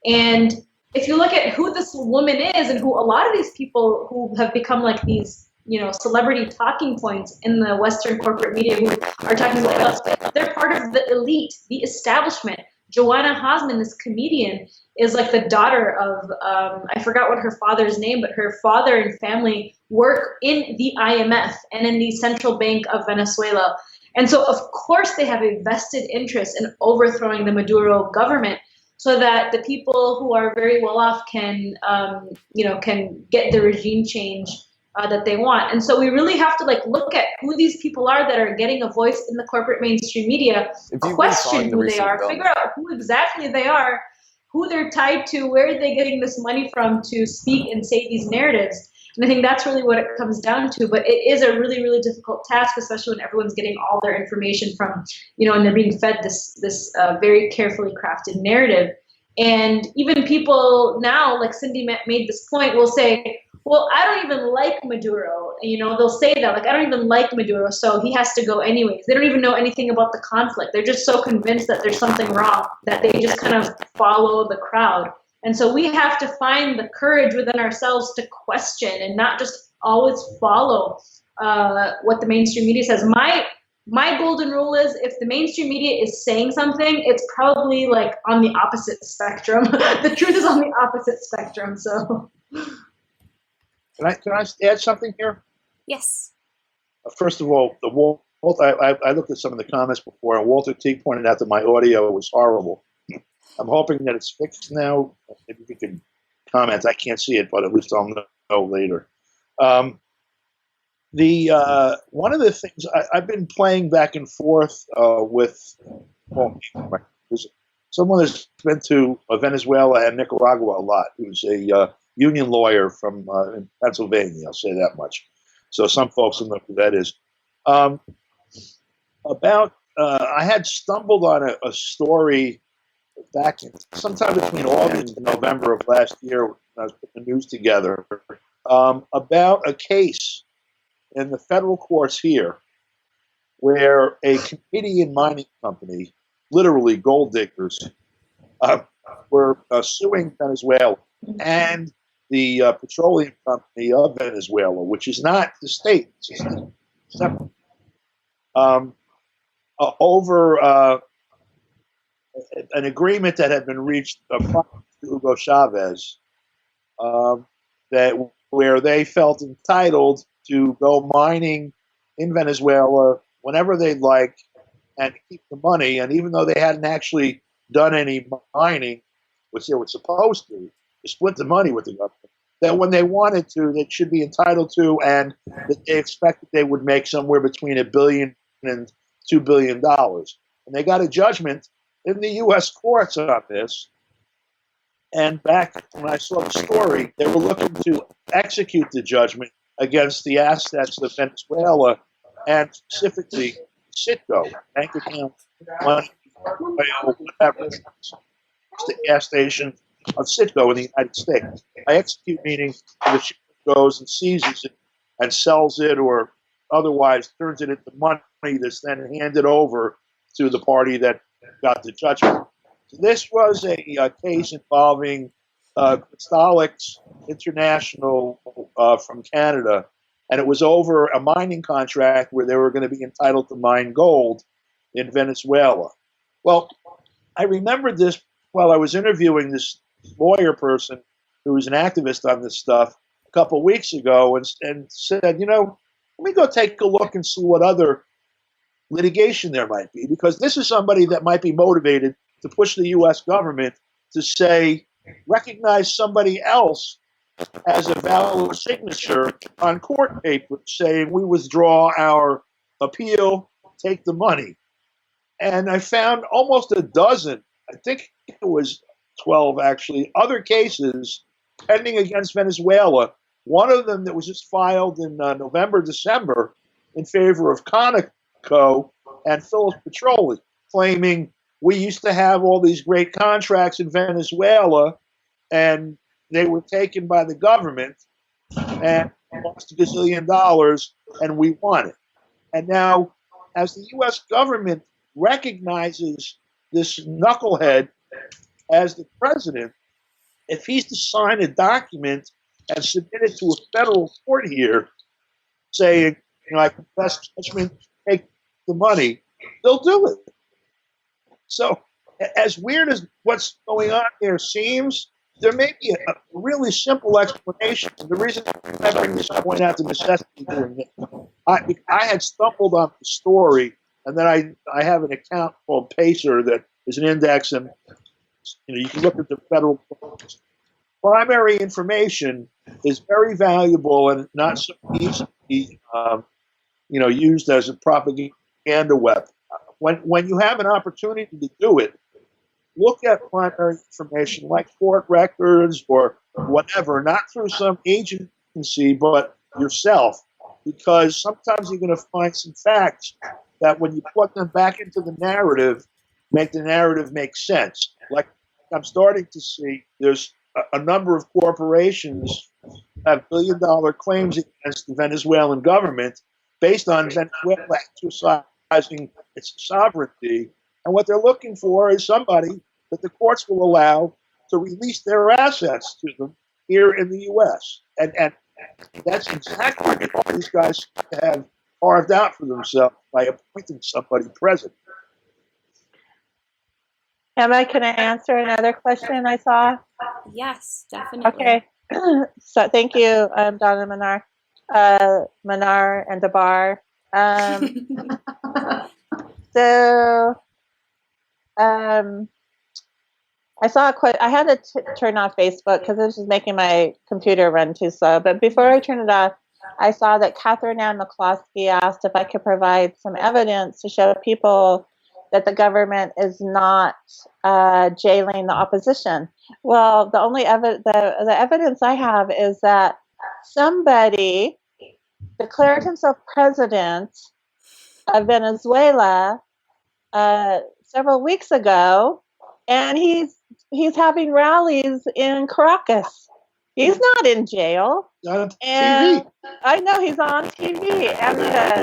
And if you look at who this woman is, and who a lot of these people who have become like these, celebrity talking points in the Western corporate media who are talking about us, they're part of the elite, the establishment. Joanna Hausman, this comedian, is like the daughter of, I forgot what her father's name, but her father and family work in the IMF and in the Central Bank of Venezuela. And so, of course, they have a vested interest in overthrowing the Maduro government so that the people who are very well off can get the regime change that they want. And so we really have to look at who these people are that are getting a voice in the corporate mainstream media, question who they are, figure out who exactly they are, who they're tied to, where are they getting this money from to speak and say these narratives. And I think that's really what it comes down to. But it is a really, really difficult task, especially when everyone's getting all their information from, and they're being fed this very carefully crafted narrative. And even people now, like Cindy made this point, will say, well, I don't even like Maduro. They'll say that, I don't even like Maduro, so he has to go anyways. They don't even know anything about the conflict. They're just so convinced that there's something wrong that they just kind of follow the crowd. And so we have to find the courage within ourselves to question and not just always follow what the mainstream media says. My golden rule is if the mainstream media is saying something, it's probably like on the opposite spectrum. The truth is on the opposite spectrum. So, can I add something here? Yes. First of all, I looked at some of the comments before, and Walter T pointed out that my audio was horrible. I'm hoping that it's fixed now. Maybe you can comment. I can't see it, but at least I'll know later. One of the things I've been playing back and forth with someone that's been to Venezuela and Nicaragua a lot, who's a union lawyer from in Pennsylvania. I'll say that much. So some folks will know who that is. I had stumbled on a story back in sometime between August and November of last year when I was putting the news together about a case in the federal courts here where a Canadian mining company, literally gold diggers, were suing Venezuela and the petroleum company of Venezuela, which is not the state, it's separate, over an agreement that had been reached prior to Hugo Chavez, where they felt entitled to go mining in Venezuela whenever they'd like and keep the money. And even though they hadn't actually done any mining, which they were supposed to split the money with the government, that when they wanted to, they should be entitled to, and that they expected they would make somewhere between $1 billion and $2 billion. And they got a judgment in the U.S. courts on this. And back when I saw the story, they were looking to execute the judgment against the assets of Venezuela and specifically Citgo, bank account, money, whatever, the gas station of Citgo in the United States. By execute meaning the ship goes and seizes it and sells it or otherwise turns it into money that's then handed over to the party that got the judgment. So this was a case involving Crystallix International from Canada, and it was over a mining contract where they were going to be entitled to mine gold in Venezuela. Well, I remembered this while I was interviewing this lawyer person who was an activist on this stuff a couple of weeks ago and said, let me go take a look and see what other litigation there might be, because this is somebody that might be motivated to push the U.S. government to say, recognize somebody else as a valid signature on court papers saying we withdraw our appeal, take the money. And I found almost a dozen, I think it was 12 actually, other cases pending against Venezuela. One of them that was just filed in November, December in favor of Conoco and Phillips Petroleum, claiming we used to have all these great contracts in Venezuela and they were taken by the government and lost $1 gazillion and we won it. And now, as the U.S. government recognizes this knucklehead as the president, if he's to sign a document and submit it to a federal court here saying, I confess judgment, take the money, they'll do it. So, as weird as what's going on here seems, there may be a really simple explanation. The reason I bring this up, point out the necessity of doing this. I had stumbled on the story, and then I have an account called Pacer that is an index, and you can look at the federal courts. Primary information is very valuable and not so easily, used as a propaganda weapon. When you have an opportunity to do it, look at primary information like court records or whatever, not through some agency, but yourself, because sometimes you're going to find some facts that when you put them back into the narrative, make the narrative make sense. Like I'm starting to see there's a number of corporations have billion-dollar claims against the Venezuelan government based on Venezuela exercising its sovereignty. And what they're looking for is somebody that the courts will allow to release their assets to them here in the U.S. And That's exactly what these guys have carved out for themselves by appointing somebody president. Emma, can I answer another question I saw? Yes, definitely. Okay. So thank you, Don and Mnar, Mnar and DeBar. I saw a quote. I had to turn off Facebook because it was just making my computer run too slow. But before I turned it off, I saw that Catherine Ann McCloskey asked if I could provide some evidence to show people that the government is not jailing the opposition. Well, the only the evidence I have is that somebody declared himself president of Venezuela several weeks ago, and he's having rallies in Caracas. He's not in jail. On And TV. I know he's on TV,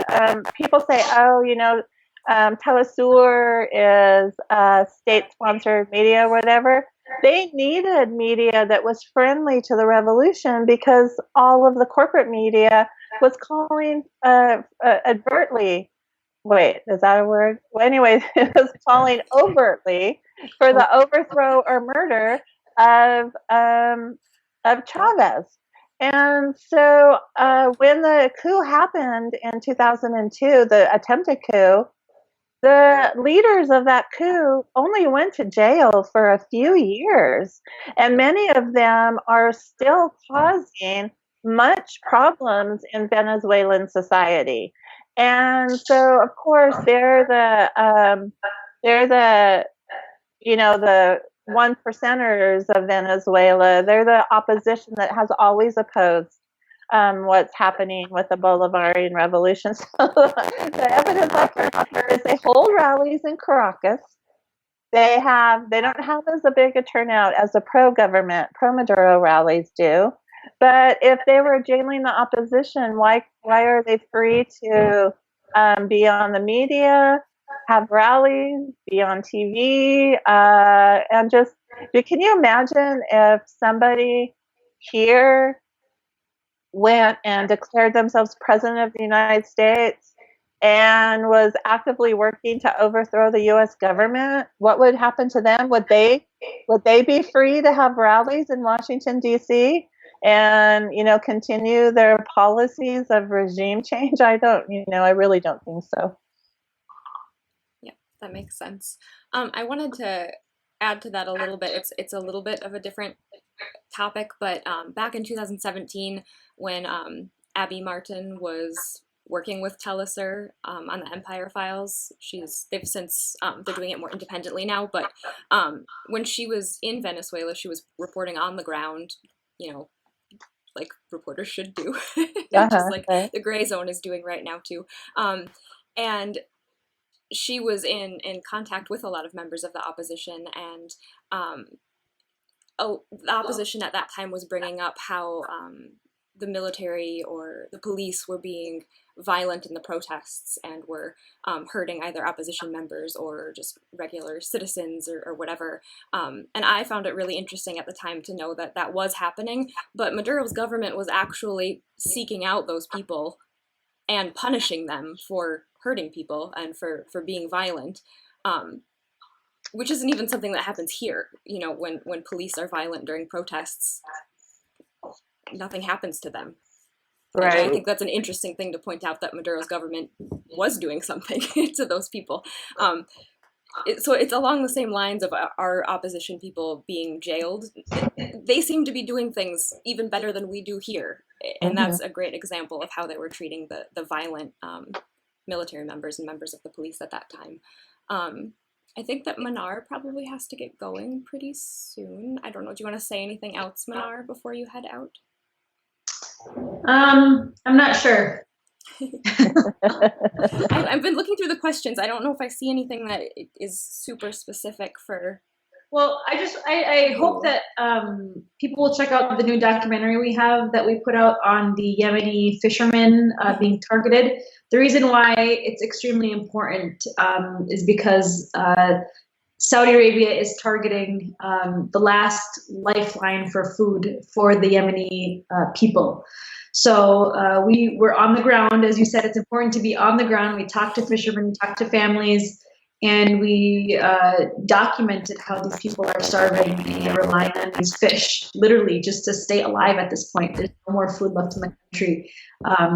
and people say, "Oh, you know, Telesur is state-sponsored media, or whatever." They needed media that was friendly to the revolution because all of the corporate media was calling advertly. Wait, is that a word? Well, anyway, it was calling overtly for the overthrow or murder of Chavez. And so when the coup happened in 2002, the attempted coup, the leaders of that coup only went to jail for a few years, and many of them are still causing much problems in Venezuelan society. And so, of course, they're the you know, the 1%ers of Venezuela. They're the opposition that has always opposed what's happening with the Bolivarian revolution. So the evidence I can offer is they hold rallies in Caracas. They don't have as a big a turnout as the pro-government, pro-Maduro rallies do. But if they were jailing the opposition, why are they free to be on the media, have rallies, be on TV, and just, can you imagine if somebody here went and declared themselves president of the United States and was actively working to overthrow the U.S. government? What would happen to them? Would they be free to have rallies in Washington, D.C. and, you know, continue their policies of regime change? I really don't think so. Yeah, that makes sense. I wanted to add to that a little bit. It's a little bit of a different topic, but back in 2017, when Abby Martin was working with Telesur on the Empire Files, they've since they're doing it more independently now. But when she was in Venezuela, she was reporting on the ground, you know, like reporters should do, just like the Gray Zone is doing right now too. And she was in contact with a lot of members of the opposition, and the opposition at that time was bringing up how the military or the police were being violent in the protests and were hurting either opposition members or just regular citizens or whatever. And I found it really interesting at the time to know that that was happening, but Maduro's government was actually seeking out those people and punishing them for hurting people and for being violent. Which isn't even something that happens here. You know, when police are violent during protests, nothing happens to them. Right. And I think that's an interesting thing to point out, that Maduro's government was doing something to those people. So it's along the same lines of our opposition people being jailed. They seem to be doing things even better than we do here. And that's a great example of how they were treating the violent military members and members of the police at that time. I think that Mnar probably has to get going pretty soon. I don't know. Do you want to say anything else, Mnar, before you head out? I'm not sure. I've been looking through the questions. I don't know if I see anything that is super specific for... Well, I hope that people will check out the new documentary we have that we put out on the Yemeni fishermen being targeted. The reason why it's extremely important is because Saudi Arabia is targeting the last lifeline for food for the Yemeni people. So we're on the ground. As you said, it's important to be on the ground. We talk to fishermen, we talk to families, and we documented how these people are starving and they're relying on these fish, literally, just to stay alive at this point. There's no more food left in the country.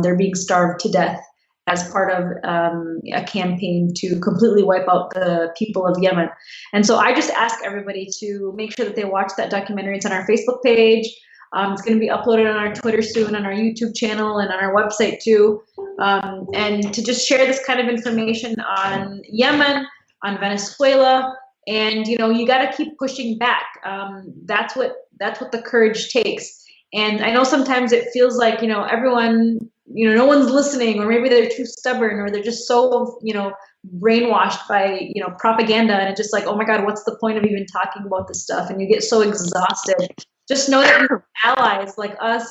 They're being starved to death as part of a campaign to completely wipe out the people of Yemen. And so I just ask everybody to make sure that they watch that documentary. It's on our Facebook page. It's going to be uploaded on our Twitter soon, on our YouTube channel, and on our website too. And to just share this kind of information on Yemen, on Venezuela, and you got to keep pushing back. That's what the courage takes. And I know sometimes it feels like everyone, no one's listening, or maybe they're too stubborn, or they're just so brainwashed by propaganda, and it's just like, oh my God, what's the point of even talking about this stuff? And you get so exhausted. Just know that you're allies like us,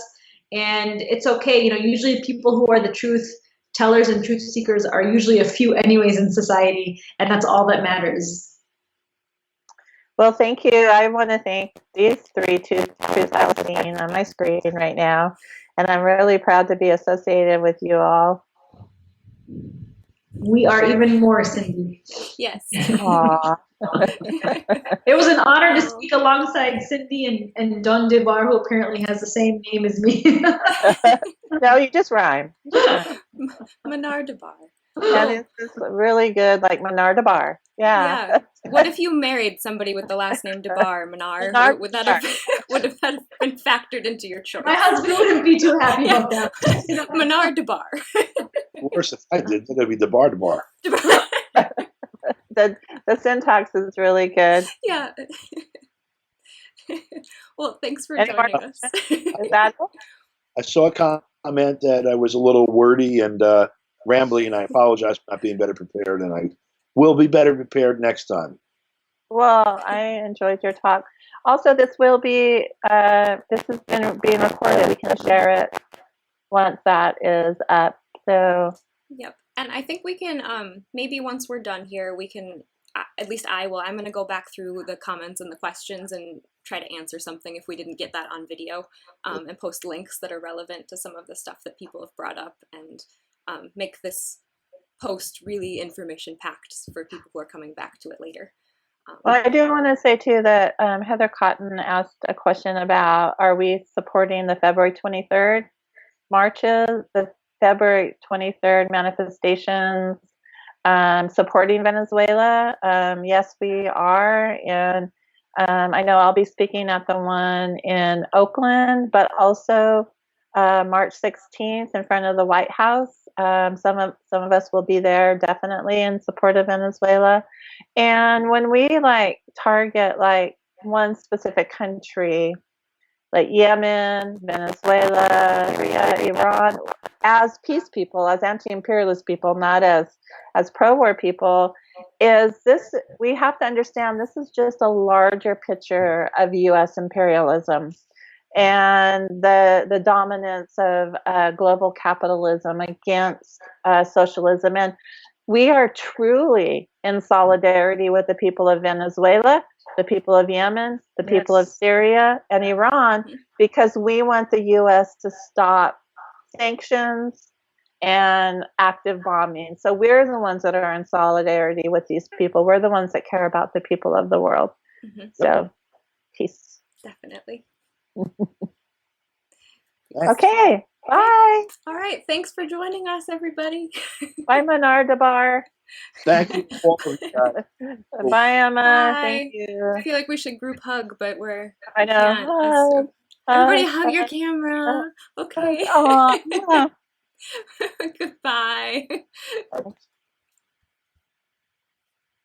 and it's okay. Usually people who are the truth tellers and truth seekers are usually a few anyways in society, and that's all that matters. Well, thank you. I want to thank these three truths I've seen on my screen right now, and I'm really proud to be associated with you all. We are even more, Cindy. Yes. Aww. It was an honor to speak alongside Cindy and Don DeBar, who apparently has the same name as me. No, you just rhyme. Mnar DeBar. That is really good, like Mnar DeBar. Yeah. What if you married somebody with the last name DeBar, Mnar? Would that have been factored into your choice? My husband wouldn't be too happy about that. Mnar DeBar. Worse if I did, then it'd be DeBar. The syntax is really good. Yeah. Well, thanks for joining us. I saw a comment that I was a little wordy and rambling, and I apologize for not being better prepared, and I will be better prepared next time. Well, I enjoyed your talk. Also, this will be this has been being recorded. We can share it once that is up. So. Yep. And I think we can, maybe once we're done here, we can, at least I will, I'm going to go back through the comments and the questions and try to answer something if we didn't get that on video, and post links that are relevant to some of the stuff that people have brought up, and make this post really information packed for people who are coming back to it later. Well, I do want to say too that Heather Cotton asked a question about, are we supporting the February 23rd marches, the February 23rd manifestations, supporting Venezuela? Yes, we are. And I know I'll be speaking at the one in Oakland, but also March 16th in front of the White House. Some of us will be there definitely in support of Venezuela. And when we target one specific country, like Yemen, Venezuela, Syria, Iran, as peace people, as anti-imperialist people, not as pro-war people, we have to understand this is just a larger picture of U.S. imperialism and the dominance of global capitalism against socialism. And we are truly in solidarity with the people of Venezuela, the people of Yemen, the people of Syria and Iran, because we want the U.S. to stop sanctions and active bombing. So we're the ones that are in solidarity with these people. We're the ones that care about the people of the world. So, peace. Definitely. Okay, bye. All right, thanks for joining us, everybody. Bye, Mnar DeBar. Thank you all for Bye, Emma. Bye. Thank you. I feel like we should group hug, but I know. Everybody hug your camera. Okay. Aw. Goodbye.